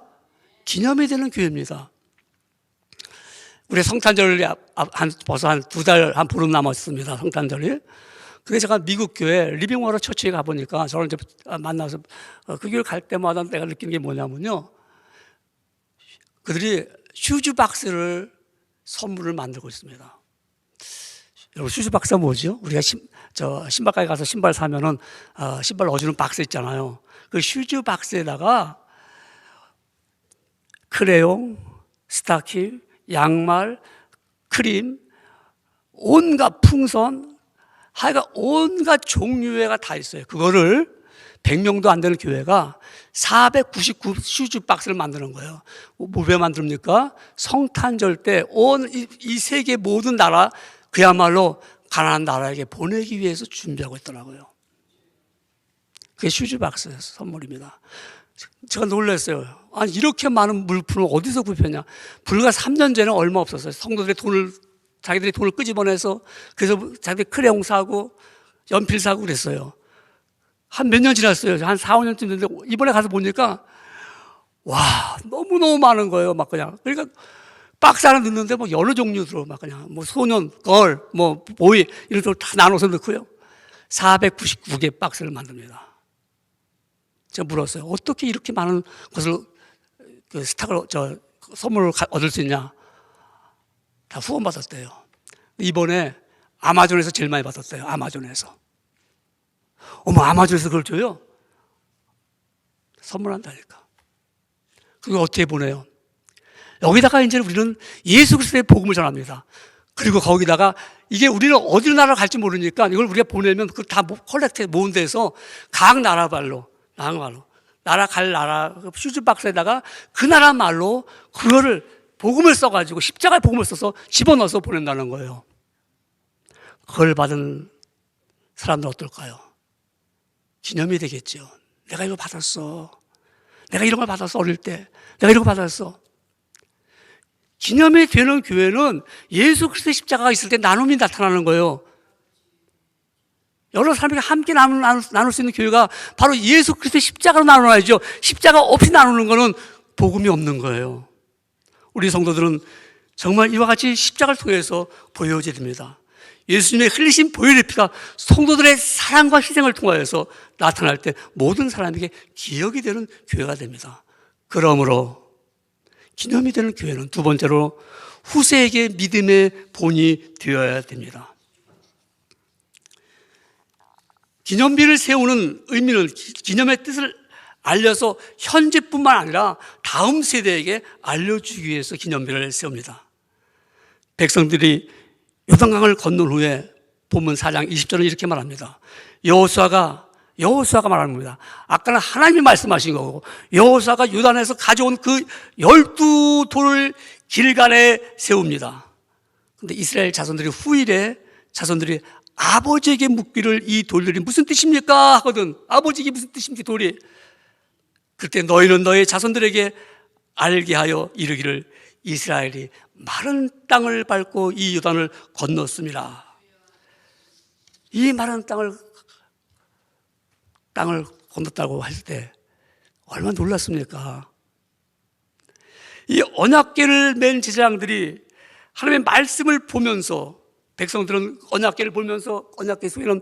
S1: 기념이 되는 교회입니다. 우리 성탄절이 벌써 한 2달, 한 보름 남았습니다. 성탄절이. 그래서 제가 미국 교회 리빙워터 처치에 가보니까 저를 이제 만나서 그 교회 갈 때마다 내가 느끼는 게 뭐냐면요, 그들이 슈즈 박스를 선물을 만들고 있습니다. 여러분, 슈즈 박스가 뭐죠? 우리가 신발가게 가서 신발 사면은 신발 넣어주는 박스 있잖아요. 그 슈즈 박스에다가 크레용, 스타킹, 양말, 크림, 온갖 풍선, 하여간 온갖 종류가 다 있어요. 그거를 100명도 안 되는 교회가 499 슈즈 박스를 만드는 거예요. 왜 만듭니까? 성탄절 때 온 이 세계 모든 나라, 그야말로 가난한 나라에게 보내기 위해서 준비하고 있더라고요. 그게 슈즈 박스 선물입니다. 제가 놀랐어요. 아니, 이렇게 많은 물품을 어디서 구입했냐? 불과 3년 전에 얼마 없었어요. 자기들이 돈을 끄집어내서, 그래서 자기들이 크레용 사고 연필 사고 그랬어요. 한 몇 년 지났어요. 한 4, 5년쯤 됐는데 이번에 가서 보니까 와, 너무너무 많은 거예요. 막 그냥. 그러니까 박스 하나 넣는데 뭐 여러 종류로 막 그냥 뭐 소년, 걸, 뭐 보이 이런 식으로 다 나눠서 넣고요. 499개 박스를 만듭니다. 제가 물었어요. 어떻게 이렇게 많은 것을, 선물을 얻을 수 있냐? 다 후원받았대요. 이번에 아마존에서 제일 많이 받았대요. 아마존에서. 어머, 아마존에서 그걸 줘요? 선물한다니까. 그거 어떻게 보내요? 여기다가 이제 우리는 예수 그리스도의 복음을 전합니다. 그리고 거기다가 이게 우리는 어디 나라 갈지 모르니까 이걸 우리가 보내면 그걸 다 컬렉트 모은 데서 각 나라 말로, 나라 슈즈 박스에다가 그 나라 말로 그거를 복음을 써가지고 십자가의 복음을 써서 집어넣어서 보낸다는 거예요. 그걸 받은 사람들 어떨까요? 기념이 되겠죠. 내가 이거 받았어. 내가 이런 걸 받았어. 어릴 때 내가 이런 걸 받았어. 기념이 되는 교회는 예수 그리스도의 십자가가 있을 때 나눔이 나타나는 거예요. 여러 사람이 함께 나눌 수 있는 교회가 바로 예수 그리스도의 십자가로 나눠야죠. 십자가 없이 나누는 거는 복음이 없는 거예요. 우리 성도들은 정말 이와 같이 십자가를 통해서 보여줘야 됩니다. 예수님의 흘리신 보혈의 피가 성도들의 사랑과 희생을 통하여서 나타날 때 모든 사람에게 기억이 되는 교회가 됩니다. 그러므로 기념이 되는 교회는 두 번째로 후세에게 믿음의 본이 되어야 됩니다. 기념비를 세우는 의미는 기념의 뜻을 알려서 현재뿐만 아니라 다음 세대에게 알려주기 위해서 기념비를 세웁니다. 백성들이 요단강을 건넌 후에 본문 4장 20절은 이렇게 말합니다. 여호수아가 말하는 겁니다. 아까는 하나님이 말씀하신 거고, 여호수아가 요단에서 가져온 그 12돌을 길갈에 세웁니다. 그런데 이스라엘 자손들이 후일에 자손들이 아버지에게 묻기를 이 돌들이 무슨 뜻입니까? 하거든. 아버지에게 무슨 뜻입니까? 돌이. 그때 너희는 너희 자손들에게 알게 하여 이르기를 이스라엘이 마른 땅을 밟고 이 요단을 건넜습니다. 이 마른 땅을 건넜다고 할 때 얼마나 놀랐습니까? 이 언약궤를 맨 제사장들이 하나님의 말씀을 보면서, 백성들은 언약궤를 보면서, 언약궤 속에는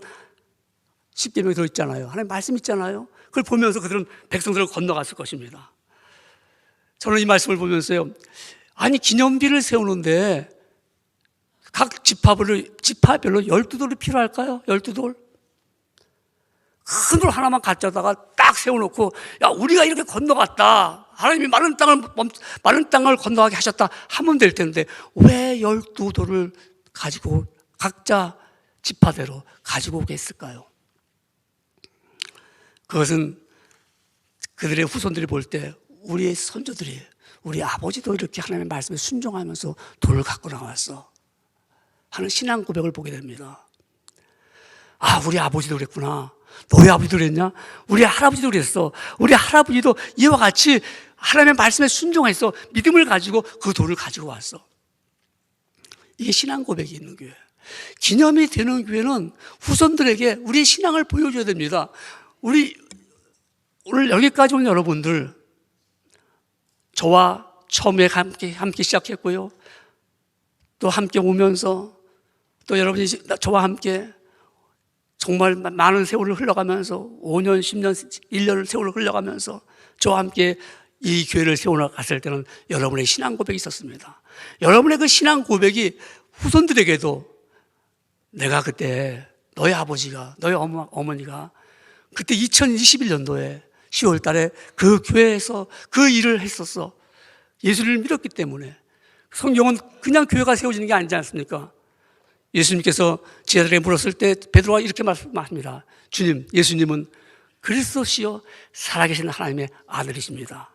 S1: 십계명이 들어있잖아요. 하나님의 말씀 있잖아요. 그걸 보면서 그들은 백성들을 건너갔을 것입니다. 저는 이 말씀을 보면서요, 아니 기념비를 세우는데 각 지파별로 12돌이 필요할까요? 12돌? 큰 돌 하나만 가져다가 딱 세워놓고, 야 우리가 이렇게 건너갔다, 하나님이 마른 땅을 건너가게 하셨다 하면 될 텐데 왜 12돌을 가지고 각자 지파대로 가지고 오게 했을까요? 그것은 그들의 후손들이 볼 때 우리의 선조들이, 우리 아버지도 이렇게 하나님의 말씀에 순종하면서 돌을 갖고 나왔어 하는 신앙 고백을 보게 됩니다. 아, 우리 아버지도 그랬구나. 너희 아버지도 그랬냐? 우리 할아버지도 그랬어. 우리 할아버지도 이와 같이 하나님의 말씀에 순종해서 믿음을 가지고 그 돌을 가지고 왔어. 이게 신앙 고백이 있는 교회. 기념이 되는 교회는 후손들에게 우리의 신앙을 보여줘야 됩니다. 오늘 여기까지 온 여러분들, 저와 처음에 함께 시작했고요, 또 함께 오면서 또 여러분이 저와 함께 정말 많은 세월을 흘러가면서 5년, 10년, 1년 세월을 흘러가면서 저와 함께 이 교회를 세워나갔을 때는 여러분의 신앙 고백이 있었습니다. 여러분의 그 신앙 고백이 후손들에게도, 내가 그때 너희 아버지가, 너희 어머니가 그때 2021년도에 10월 달에 그 교회에서 그 일을 했었어. 예수를 믿었기 때문에. 성경은 그냥 교회가 세워지는 게 아니지 않습니까? 예수님께서 제자들에게 물었을 때 베드로가 이렇게 말합니다. 주님, 예수님은 그리스도시요 살아계신 하나님의 아들이십니다.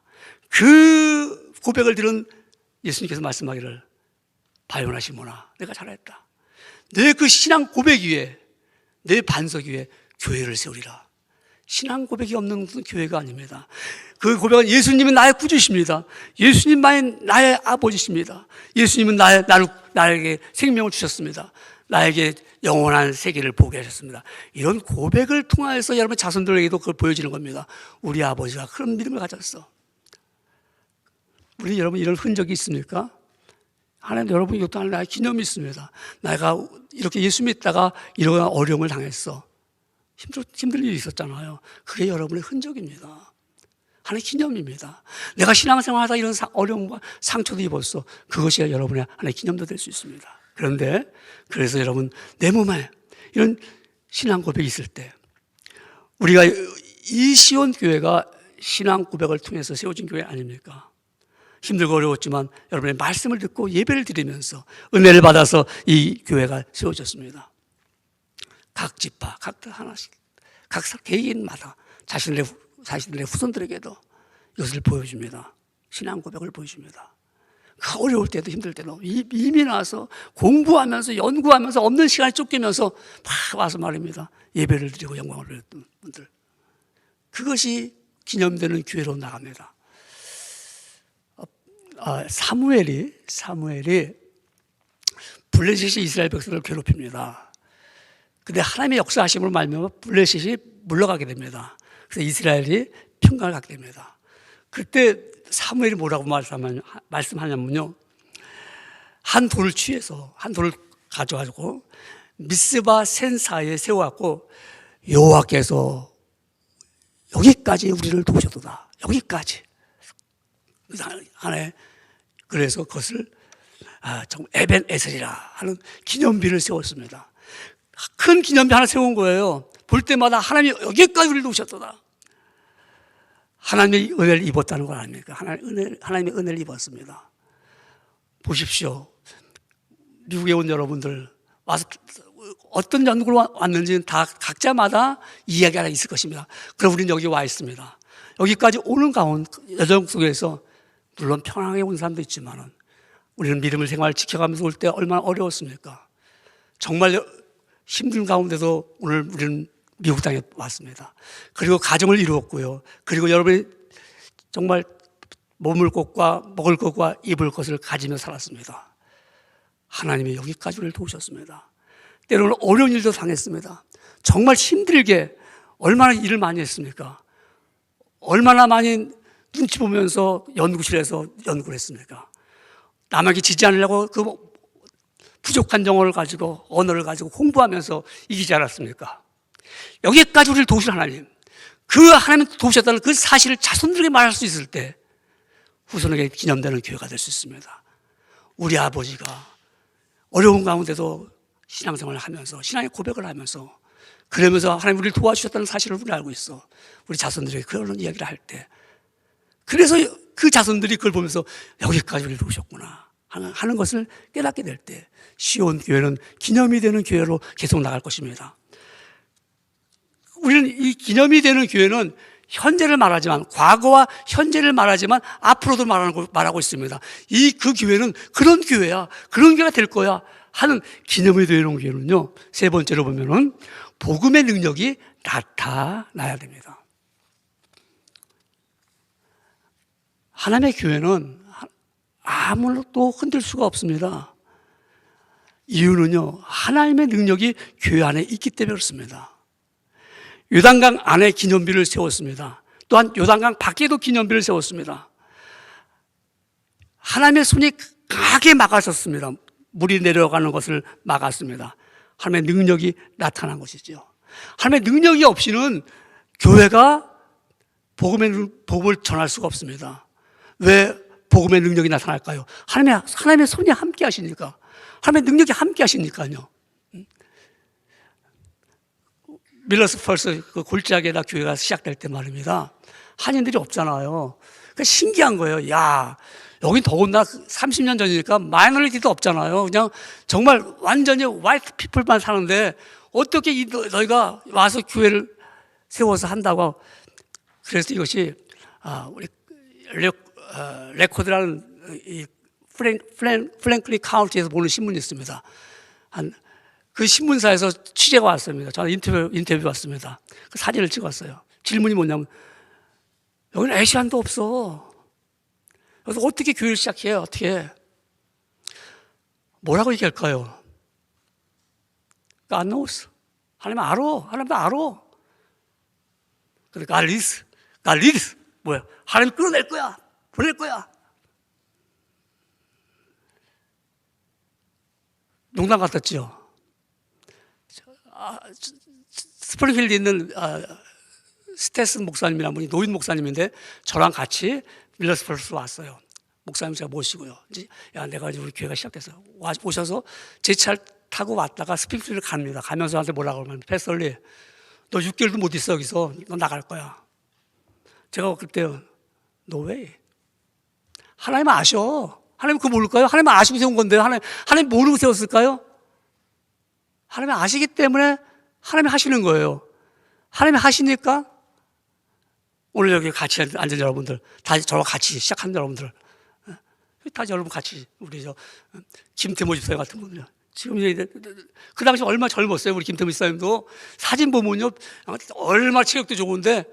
S1: 그 고백을 들은 예수님께서 말씀하기를, 바요나 시몬아, 내가 잘했다. 내 그 신앙 고백 위에, 내 반석 위에 교회를 세우리라. 신앙 고백이 없는 무슨 교회가 아닙니다. 그 고백은 예수님은 나의 구주십니다. 예수님만이 나의 아버지십니다. 예수님은 나에게 생명을 주셨습니다. 나에게 영원한 세계를 보게 하셨습니다. 이런 고백을 통하여서 여러분 자손들에게도 그걸 보여지는 겁니다. 우리 아버지가 그런 믿음을 가졌어. 우리 여러분 이런 흔적이 있습니까? 하나님, 여러분 이것도 하나의 기념이 있습니다. 내가 이렇게 예수 믿다가 이런 어려움을 당했어. 힘들 일이 있었잖아요. 그게 여러분의 흔적입니다. 하나의 기념입니다. 내가 신앙생활하다 이런 어려움과 상처도 입었어. 그것이 여러분의 하나의 기념도 될 수 있습니다. 그런데 그래서 여러분, 내 몸에 이런 신앙 고백이 있을 때, 우리가 이 시온 교회가 신앙 고백을 통해서 세워진 교회 아닙니까? 힘들고 어려웠지만 여러분의 말씀을 듣고 예배를 드리면서 은혜를 받아서 이 교회가 세워졌습니다. 각 지파, 각들 하나씩, 각 개인마다 자신들의 후손들에게도 이것을 보여줍니다. 신앙 고백을 보여줍니다. 그 어려울 때도 힘들 때도 이미 나와서 공부하면서 연구하면서 없는 시간에 쫓기면서 막 와서 말입니다. 예배를 드리고 영광을 드렸던 분들. 그것이 기념되는 교회로 나갑니다. 사무엘이 블레셋이 이스라엘 백성을 괴롭힙니다. 근데 하나님의 역사하심으로 말미암아 블레셋이 물러가게 됩니다. 그래서 이스라엘이 평강을 갖게 됩니다. 그때 사무엘이 뭐라고 말씀하냐면요, 한 돌을 취해서, 한 돌을 가져가지고 미스바 센 사이에 세워갖고, 여호와께서 여기까지 우리를 도우셨도다. 여기까지. 그래서 그것을 정말 에벤 에셀이라 하는 기념비를 세웠습니다. 큰 기념비 하나 세운 거예요. 볼 때마다 하나님이 여기까지 우리를 도우셨도다. 하나님의 은혜를 입었다는 거 아닙니까? 하나님의 은혜를 입었습니다. 보십시오. 미국에 온 여러분들 와서 어떤 연구를 왔는지는 다 각자마다 이야기가 있을 것입니다. 그럼 우리는 여기 와 있습니다. 여기까지 오는 가운데 여정 속에서 물론 편하게 온 사람도 있지만은 우리는 믿음을 생활 지켜가면서 올 때 얼마나 어려웠습니까? 정말 힘든 가운데도 오늘 우리는 미국 땅에 왔습니다. 그리고 가정을 이루었고요. 그리고 여러분이 정말 몸을 것과 먹을 것과 입을 것을 가지며 살았습니다. 하나님이 여기까지 우리를 도우셨습니다. 때로는 어려운 일도 당했습니다. 정말 힘들게 얼마나 일을 많이 했습니까? 얼마나 많이 눈치 보면서 연구실에서 연구를 했습니까? 남에게 지지 않으려고 그 부족한 영어를 가지고 언어를 가지고 공부하면서 이기지 않았습니까? 여기까지 우리를 도우신 하나님, 그 하나님 도우셨다는 그 사실을 자손들에게 말할 수 있을 때 후손에게 기념되는 교회가 될 수 있습니다. 우리 아버지가 어려운 가운데도 신앙생활을 하면서 신앙의 고백을 하면서 그러면서 하나님 우리를 도와주셨다는 사실을 우리 알고 있어. 우리 자손들에게 그런 이야기를 할 때 그래서 그 자손들이 그걸 보면서 여기까지 우리를 도우셨구나 하는 것을 깨닫게 될 때 시온 교회는 기념이 되는 교회로 계속 나갈 것입니다. 우리는 이 기념이 되는 교회는 현재를 말하지만 과거와 현재를 말하지만 앞으로도 말하고 있습니다. 그 교회는 그런 교회야, 그런 교회가 될 거야 하는 기념이 되는 교회는요, 세 번째로 보면은 복음의 능력이 나타나야 됩니다. 하나님의 교회는 아무것도 흔들 수가 없습니다. 이유는요, 하나님의 능력이 교회 안에 있기 때문에 그렇습니다. 요단강 안에 기념비를 세웠습니다. 또한 요단강 밖에도 기념비를 세웠습니다. 하나님의 손이 강하게 막아섰습니다. 물이 내려가는 것을 막았습니다. 하나님의 능력이 나타난 것이죠. 하나님의 능력이 없이는 교회가 복음을 전할 수가 없습니다. 왜 복음의 능력이 나타날까요? 하나님의 손이 함께 하시니까. 하나님의 능력이 함께 하시니까요. 밀러스 펄스 그 골짜기에다 교회가 시작될 때 말입니다. 한인들이 없잖아요. 그러니까 신기한 거예요. 야, 여긴 더군다나 30년 전이니까 마이너리티도 없잖아요. 그냥 정말 완전히 화이트 피플만 사는데 어떻게 너희가 와서 교회를 세워서 한다고. 그래서 이것이 우리 레코드라는 이 플랭클리 카운티에서 보는 신문이 있습니다. 그 신문사에서 취재가 왔습니다. 저는 인터뷰 왔습니다. 그 사진을 찍었어요. 질문이 뭐냐면, 여기는 아시안도 없어. 그래서 어떻게 교회를 시작해요? 어떻게? 뭐라고 얘기할까요? God knows. 하나님 알아. 하나님도 알아. 근데 God leads. 뭐야? 하나님 끌어낼 거야. 보낼 거야. 농담 같았죠? 스프링필드에 있는 스테슨 목사님이라는 분이 노인 목사님인데 저랑 같이 밀러스 펄스 왔어요. 목사님 제가 모시고요. 이제 내가 이제 우리 교회가 시작됐어요. 오셔서 제 차를 타고 왔다가 스프링필드를 갑니다. 가면서 저한테 뭐라고 하면, 패스럴리, 너 6개월도 못 있어 여기서. 너 나갈 거야. 제가 그때 no way. 하나님 아셔. 하나님 그거 모를까요? 하나님 아시고 세운 건데요. 하나님 모르고 세웠을까요? 하나님 아시기 때문에 하나님이 하시는 거예요. 하나님이 하시니까 오늘 여기 같이 앉은 여러분들, 다 저와 같이 시작한 여러분들, 다 여러분 같이, 우리 김태모 집사님 같은 분들, 지금 이제 그 당시 얼마나 젊었어요. 우리 김태모 집사님도 사진 보면요, 얼마나 체력도 좋은데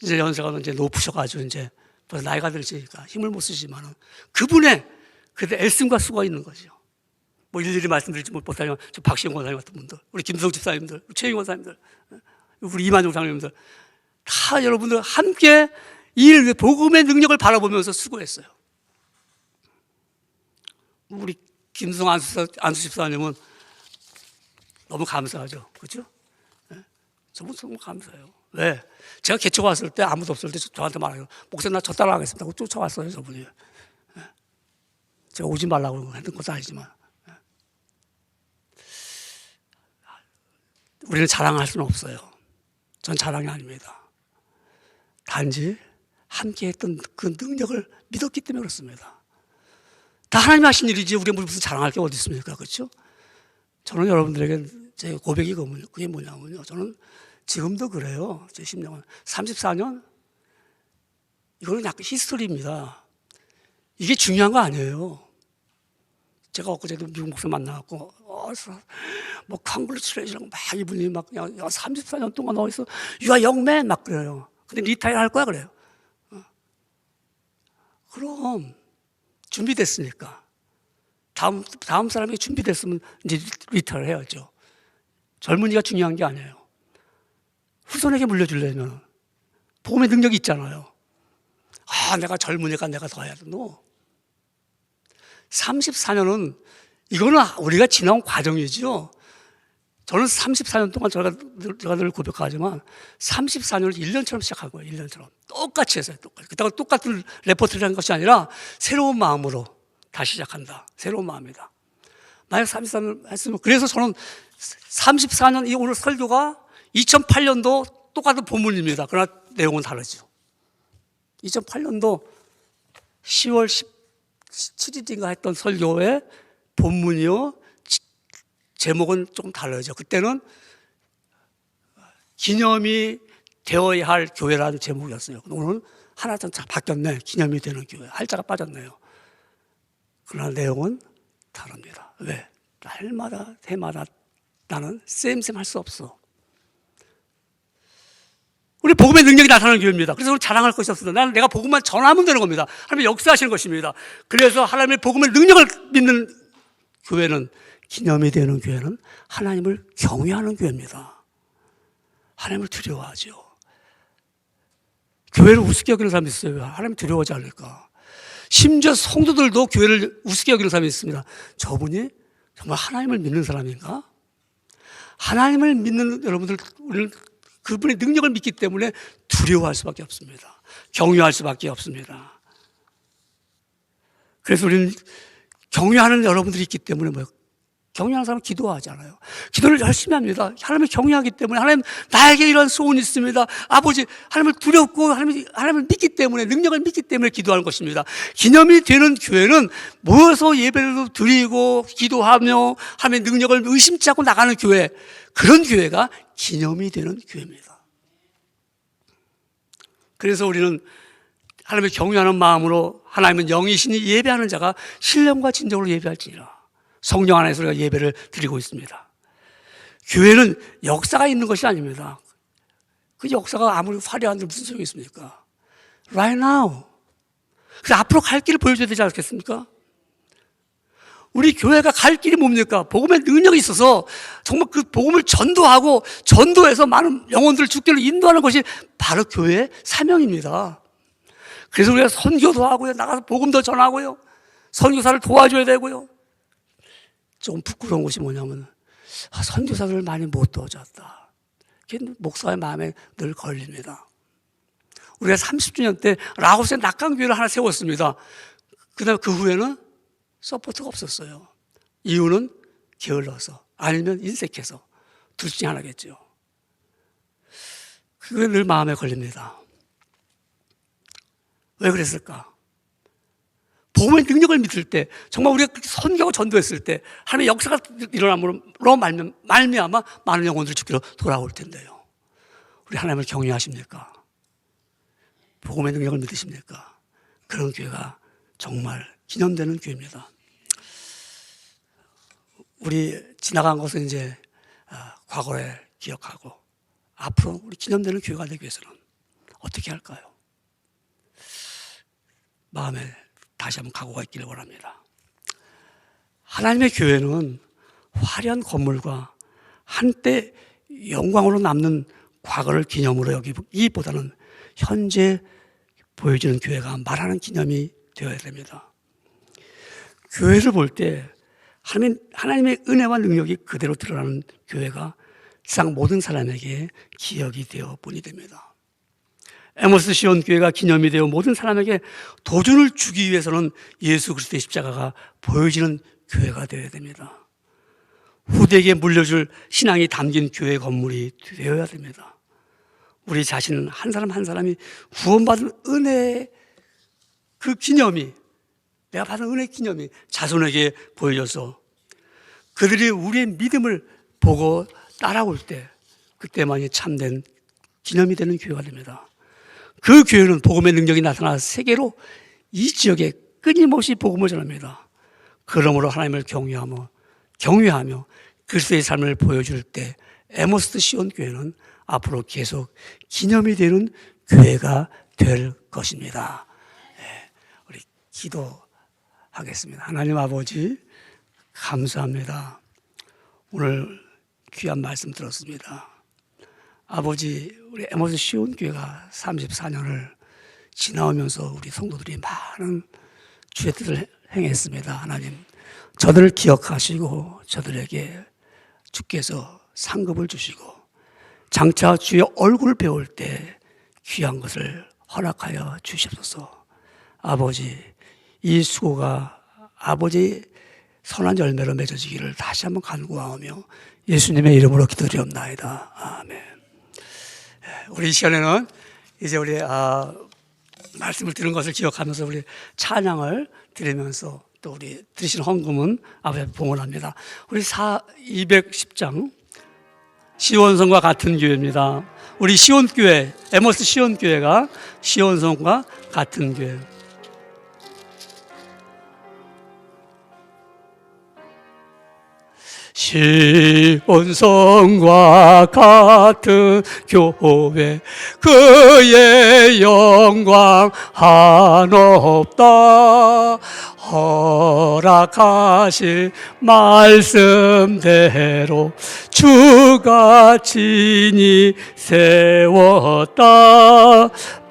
S1: 이제 연세가 이제 높으셔가지고 이제 벌써 나이가 들으시니까 힘을 못 쓰시지만은 그분의 그때 애씀과 수고가 있는 거죠. 뭐 일일이 말씀드리지 못하지만 저 박시영 권사님 같은 분들, 우리 김성 집사님들, 최영 권사님들, 우리 이만종 장로님들 다 여러분들 함께 이 복음의 능력을 바라보면서 수고했어요. 우리 김성 안수 집사님은 너무 감사하죠, 그렇죠? 저분 너무 감사해요. 왜? 제가 개척 왔을 때 아무도 없을 때 저한테 말해요. 목사님 나 저 따라가겠습니다 하고 쫓아왔어요, 저분이. 제가 오지 말라고 했던 것도 아니지만. 우리는 자랑할 수는 없어요. 전 자랑이 아닙니다. 단지 함께 했던 그 능력을 믿었기 때문에 그렇습니다. 다 하나님이 하신 일이지 우리가 무슨 자랑할 게 어디 있습니까? 그렇죠? 저는 여러분들에게 제 고백이 그게 뭐냐면요. 저는 지금도 그래요. 제 10년, 34년? 이거는 약간 히스토리입니다. 이게 중요한 거 아니에요. 제가 엊그제도 미국 목사 만나갖고 뭐 컨글레츄레이션 막 이분이 막 그냥 34년 동안 어디서 유아 영맨 막 그래요. 근데 리타이어 할 거야 그래요. 그럼 준비됐으니까 다음 사람이 준비됐으면 이제 리타이어 해야죠. 젊은이가 중요한 게 아니에요. 후손에게 물려주려면 복음의 능력이 있잖아요. 내가 젊으니까 내가 더 해야 돼. No. 34년은 이거는 우리가 지나온 과정이죠. 저는 34년 동안 제가 늘 고백하지만 34년을 1년처럼 시작한 거예요. 1년처럼. 똑같이 했어요. 똑같이. 그렇다고 똑같은 레포트를 한 것이 아니라 새로운 마음으로 다시 시작한다. 새로운 마음이다. 만약 34년 했으면, 그래서 저는 34년, 이 오늘 설교가 2008년도 똑같은 본문입니다. 그러나 내용은 다르죠. 2008년도 10월 17일인가 했던 설교의 본문이요, 제목은 조금 달라져. 그때는 기념이 되어야 할 교회라는 제목이었어요. 오늘은 하나 좀 바뀌었네. 기념이 되는 교회. 할자가 빠졌네요. 그러나 내용은 다릅니다. 왜? 날마다 해마다 나는 쌤 할 수 없어. 우리 복음의 능력이 나타나는 교회입니다. 그래서 우리 자랑할 것이 없습니다. 나는 내가 복음만 전하면 되는 겁니다. 하나님의 역사하시는 것입니다. 그래서 하나님의 복음의 능력을 믿는 교회는, 기념이 되는 교회는 하나님을 경외하는 교회입니다. 하나님을 두려워하죠. 교회를 우습게 여기는 사람이 있어요. 하나님 두려워하지 않을까. 심지어 성도들도 교회를 우습게 여기는 사람이 있습니다. 저분이 정말 하나님을 믿는 사람인가? 하나님을 믿는 여러분들, 우리는 그분의 능력을 믿기 때문에 두려워할 수밖에 없습니다. 경외할 수밖에 없습니다. 그래서 우리는 경외하는 여러분들이 있기 때문에 경외하는 사람은 기도하잖아요. 기도를 열심히 합니다. 하나님을 경외하기 때문에, 하나님 나에게 이런 소원이 있습니다. 아버지, 하나님을 두렵고 하나님을 믿기 때문에, 능력을 믿기 때문에 기도하는 것입니다. 기념이 되는 교회는 모여서 예배를 드리고 기도하며 하나님의 능력을 의심치 않고 나가는 교회, 그런 교회가 기념이 되는 교회입니다. 그래서 우리는 하나님을 경외하는 마음으로, 하나님은 영이시니 예배하는 자가 신령과 진정으로 예배할지니라. 성령 안에서 우리가 예배를 드리고 있습니다. 교회는 역사가 있는 것이 아닙니다. 그 역사가 아무리 화려한데 무슨 소용이 있습니까? Right now. 그래서 앞으로 갈 길을 보여줘야 되지 않겠습니까? 우리 교회가 갈 길이 뭡니까? 복음의 능력이 있어서 정말 그 복음을 전도하고, 전도해서 많은 영혼들을 주께로 인도하는 것이 바로 교회의 사명입니다. 그래서 우리가 선교도 하고요, 나가서 복음도 전하고요, 선교사를 도와줘야 되고요. 조금 부끄러운 것이 뭐냐면, 선교사들을 많이 못 도와줬다. 그게 목사의 마음에 늘 걸립니다. 우리가 30주년 때 라오스에 낙강교회를 하나 세웠습니다. 그다음에 그 후에는 서포트가 없었어요. 이유는 게을러서, 아니면 인색해서. 둘 중에 하나겠죠. 그게 늘 마음에 걸립니다. 왜 그랬을까? 복음의 능력을 믿을 때, 정말 우리가 선교하고 전도했을 때 하나님의 역사가 일어남으로 말미암아 많은 영혼들이 주께로 돌아올 텐데요. 우리 하나님을 경외하십니까? 복음의 능력을 믿으십니까? 그런 교회가 정말 기념되는 교회입니다. 우리 지나간 것은 이제 과거를 기억하고 앞으로 우리 기념되는 교회가 되기 위해서는 어떻게 할까요? 마음에 다시 한번 각오가 있기를 원합니다. 하나님의 교회는 화려한 건물과 한때 영광으로 남는 과거를 기념으로 여기기보다는 현재 보여지는 교회가 말하는 기념이 되어야 됩니다. 교회를 볼 때 하나님의 은혜와 능력이 그대로 드러나는 교회가 세상 모든 사람에게 기억이 되어 본이 됩니다. 에모스 시온 교회가 기념이 되어 모든 사람에게 도전을 주기 위해서는 예수 그리스도의 십자가가 보여지는 교회가 되어야 됩니다. 후대에게 물려줄 신앙이 담긴 교회 건물이 되어야 됩니다. 우리 자신은 한 사람 한 사람이 구원받은 은혜의 그 기념이, 내가 받은 은혜의 기념이 자손에게 보여져서 그들이 우리의 믿음을 보고 따라올 때, 그때만이 참된 기념이 되는 교회가 됩니다. 그 교회는 복음의 능력이 나타나 세계로 이 지역에 끊임없이 복음을 전합니다. 그러므로 하나님을 경외하며 경외하며 그리스도의 삶을 보여줄 때 에모스 시온 교회는 앞으로 계속 기념이 되는 교회가 될 것입니다. 우리 기도하겠습니다. 하나님 아버지 감사합니다. 오늘 귀한 말씀 들었습니다. 아버지, 우리 에모스 시온 교회가 34년을 지나오면서 우리 성도들이 많은 주의 뜻을 행했습니다. 하나님, 저들을 기억하시고 저들에게 주께서 상급을 주시고 장차 주의 얼굴을 배울 때 귀한 것을 허락하여 주시옵소서. 아버지, 이 수고가 아버지의 선한 열매로 맺어지기를 다시 한번 간구하오며 예수님의 이름으로 기도드리옵나이다. 아멘. 우리 이 시간에는 이제 우리 말씀을 들은 것을 기억하면서 우리 찬양을 드리면서 또 우리 드리신 헌금은 아버지 앞에 봉헌합니다. 우리 210장 시온성과 같은 교회입니다. 우리 시온교회, 에모스 시온교회가 시온성과 같은 교회. 시온성과 같은 교회 그의 영광 한없다. 허락하신 말씀대로 주가 친히 세웠다.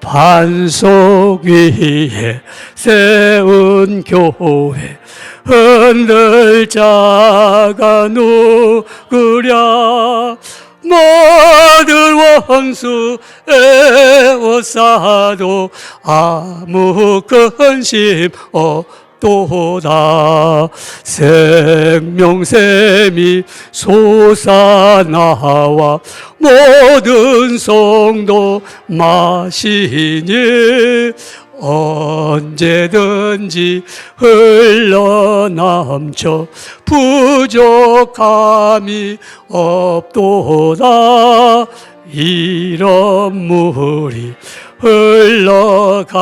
S1: 반석 위에 세운 교회 흔들 자가 누구랴. 모든 원수 에워싸도 아무 근심 없도다. 생명샘이 솟아나와 모든 성도 마시니 언제든지 흘러넘쳐 부족함이 없도다. 이런 물이 흘러가니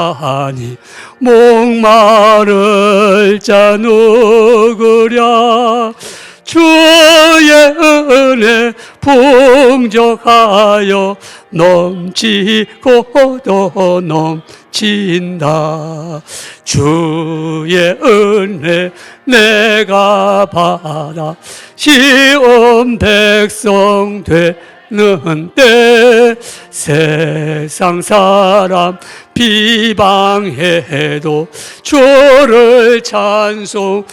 S1: 목마를 자 누구랴. 주의 은혜 풍족하여 넘치고 또 넘친다. 주의 은혜 내가 받아 시온 백성 되는데 세상 사람 비방해도 주를 찬송하리라.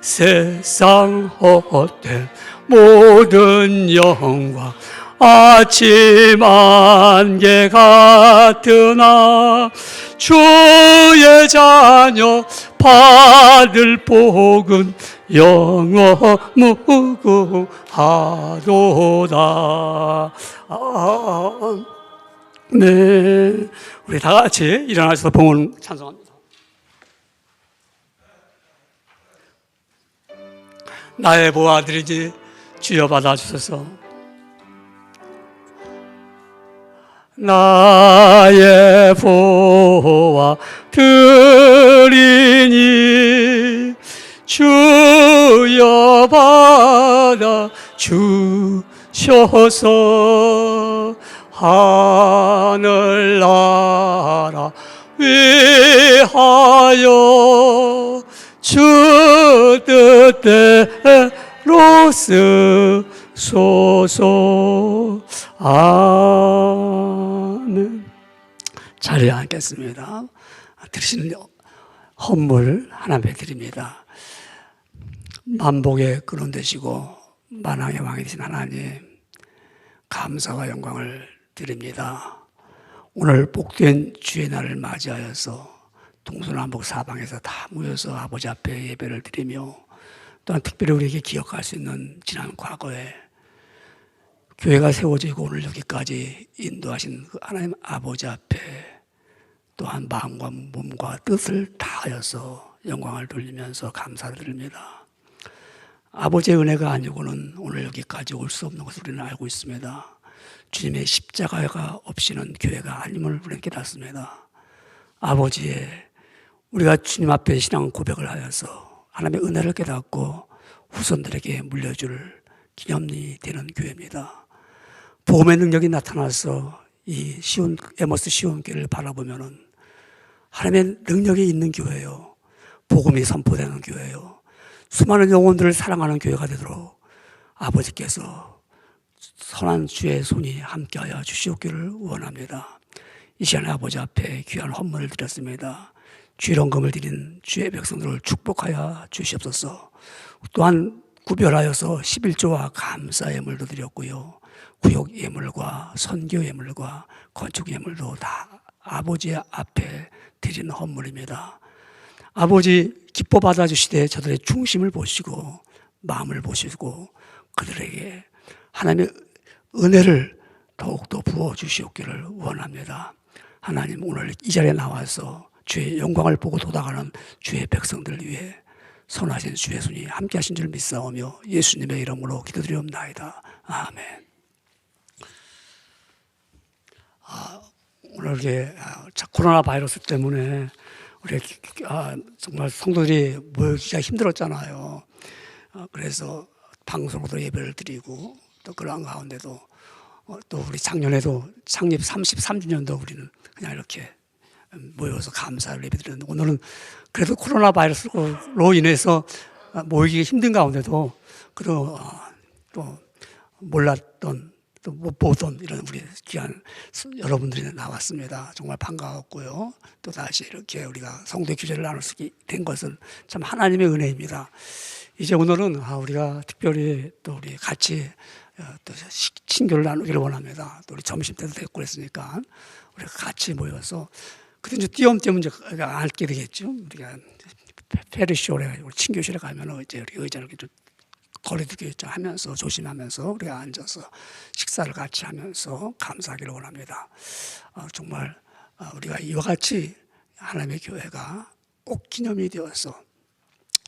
S1: 세상 헛된 모든 영광 아침 안개 같으나 주의 자녀 받을 복은 영원 무궁하도다. 네, 우리 다 같이 일어나셔서 봉헌 찬송합니다. 나의 보아들이지 주여 받아주소서. 나의 보아들이니 주여 받아 주셔서. 하늘나라 위하여 주 뜻대로 쓰소서. 아멘. 자리에 앉겠습니다. 드리시는 헌물 하나님께 드립니다. 만복의 근원 되시고 만왕의 왕이 되신 하나님, 감사와 영광을 드립니다. 오늘 복된 주의 날을 맞이하여서 동서남북 사방에서 다 모여서 아버지 앞에 예배를 드리며 또한 특별히 우리에게 기억할 수 있는 지난 과거에 교회가 세워지고 오늘 여기까지 인도하신 그 하나님 아버지 앞에 또한 마음과 몸과 뜻을 다하여서 영광을 돌리면서 감사를 드립니다. 아버지의 은혜가 아니고는 오늘 여기까지 올 수 없는 것을 우리는 알고 있습니다. 주님의 십자가가 없이는 교회가 아님을 우리는 깨닫습니다. 아버지의 우리가 주님 앞에 신앙 고백을 하여서 하나님의 은혜를 깨닫고 후손들에게 물려줄 기념이 되는 교회입니다. 복음의 능력이 나타나서 이 에모스 시온교회를 바라보면은 하나님의 능력이 있는 교회요, 복음이 선포되는 교회요, 수많은 영혼들을 사랑하는 교회가 되도록 아버지께서 선한 주의 손이 함께하여 주시옵기를 원합니다. 이 시간에 아버지 앞에 귀한 헌물을 드렸습니다. 주일헌금을 드린 주의 백성들을 축복하여 주시옵소서. 또한 구별하여서 11조와 감사 예물도 드렸고요, 구역 예물과 선교 예물과 건축 예물도 다 아버지 앞에 드린 헌물입니다. 아버지 기뻐 받아주시되 저들의 중심을 보시고 마음을 보시고 그들에게 하나님의 은혜를 더욱더 부어주시옵기를 원합니다. 하나님, 오늘 이 자리에 나와서 주의 영광을 보고 도달하는 주의 백성들을 위해 선하신 주의 손이 함께 하신 줄 믿사오며 예수님의 이름으로 기도드리옵나이다. 아멘. 오늘 이렇게 코로나 바이러스 때문에 우리 정말 성도들이 모이기가 힘들었잖아요. 그래서 방송으로 예배를 드리고 또 그런 가운데도 또 우리 작년에도 창립 33주년도 우리는 그냥 이렇게 모여서 감사를 예배드렸는데, 오늘은 그래도 코로나 바이러스로 인해서 모이기 힘든 가운데도 그래도 또 몰랐던 또 못 보던 이런 우리 귀한 여러분들이 나왔습니다. 정말 반가웠고요. 또 다시 이렇게 우리가 성도의 교제를 나눌 수 있게 된 것은 참 하나님의 은혜입니다. 이제 오늘은 우리가 특별히 또 우리 같이 또 친교를 나누기를 원합니다. 또 우리 점심 때도 됐고 그랬으니까 우리가 같이 모여서 그때 이제 띄엄띄엄 이제 앉게 되겠죠. 우리가 페르시오래 친교실에 가면 이제 우리 의자를 이렇게 거리두기 하면서 조심하면서 우리가 앉아서 식사를 같이 하면서 감사하기를 원합니다. 정말 우리가 이와 같이 하나님의 교회가 꼭 기념이 되어서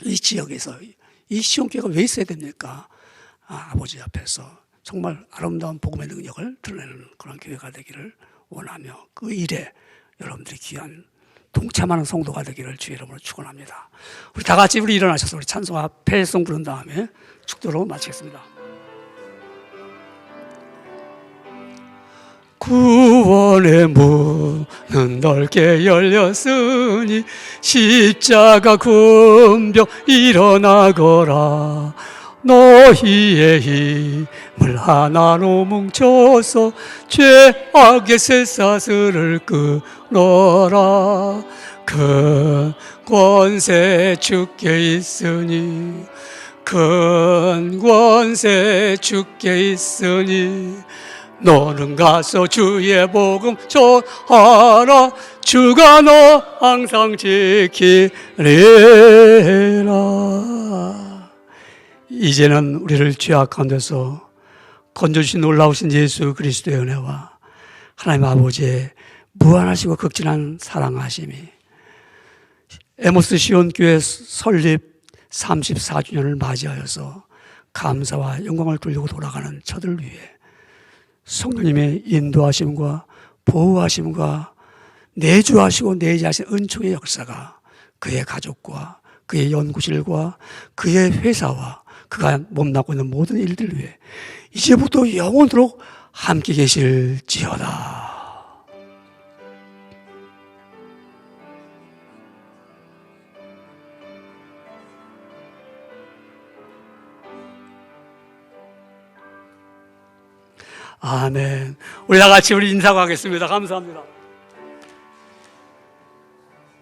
S1: 이 지역에서 이 시온교회가 왜 있어야 됩니까? 아버지 앞에서 정말 아름다운 복음의 능력을 드러내는 그런 교회가 되기를 원하며 그 일에 여러분들이 귀한 동참하는 성도가 되기를 주의 이름으로 축원합니다. 우리 다 같이 우리 일어나셔서 우리 찬송과 패송 부른 다음에 축도로 마치겠습니다. 구원의 문은 넓게 열렸으니 십자가 군병 일어나거라. 너희의 힘을 하나로 뭉쳐서 죄악의 쇠사슬을 끊어라. 큰 권세 주께 있으니 큰 권세 주께 있으니 너는 가서 주의 복음 전하라. 주가 너 항상 지키리라. 이제는 우리를 죄악 가운데서 건져주신 놀라우신 예수 그리스도의 은혜와 하나님 아버지의 무한하시고 극진한 사랑하심이 에모스 시온교회 설립 34주년을 맞이하여서 감사와 영광을 돌리고 돌아가는 저들을 위해 성령님의 인도하심과 보호하심과 내주하시고 내재하신 은총의 역사가 그의 가족과 그의 연구실과 그의 회사와 그가 몸담고 있는 모든 일들을 위해 이제부터 영원토록 함께 계실지어다. 아멘. 우리 다 같이 우리 인사하겠습니다. 감사합니다.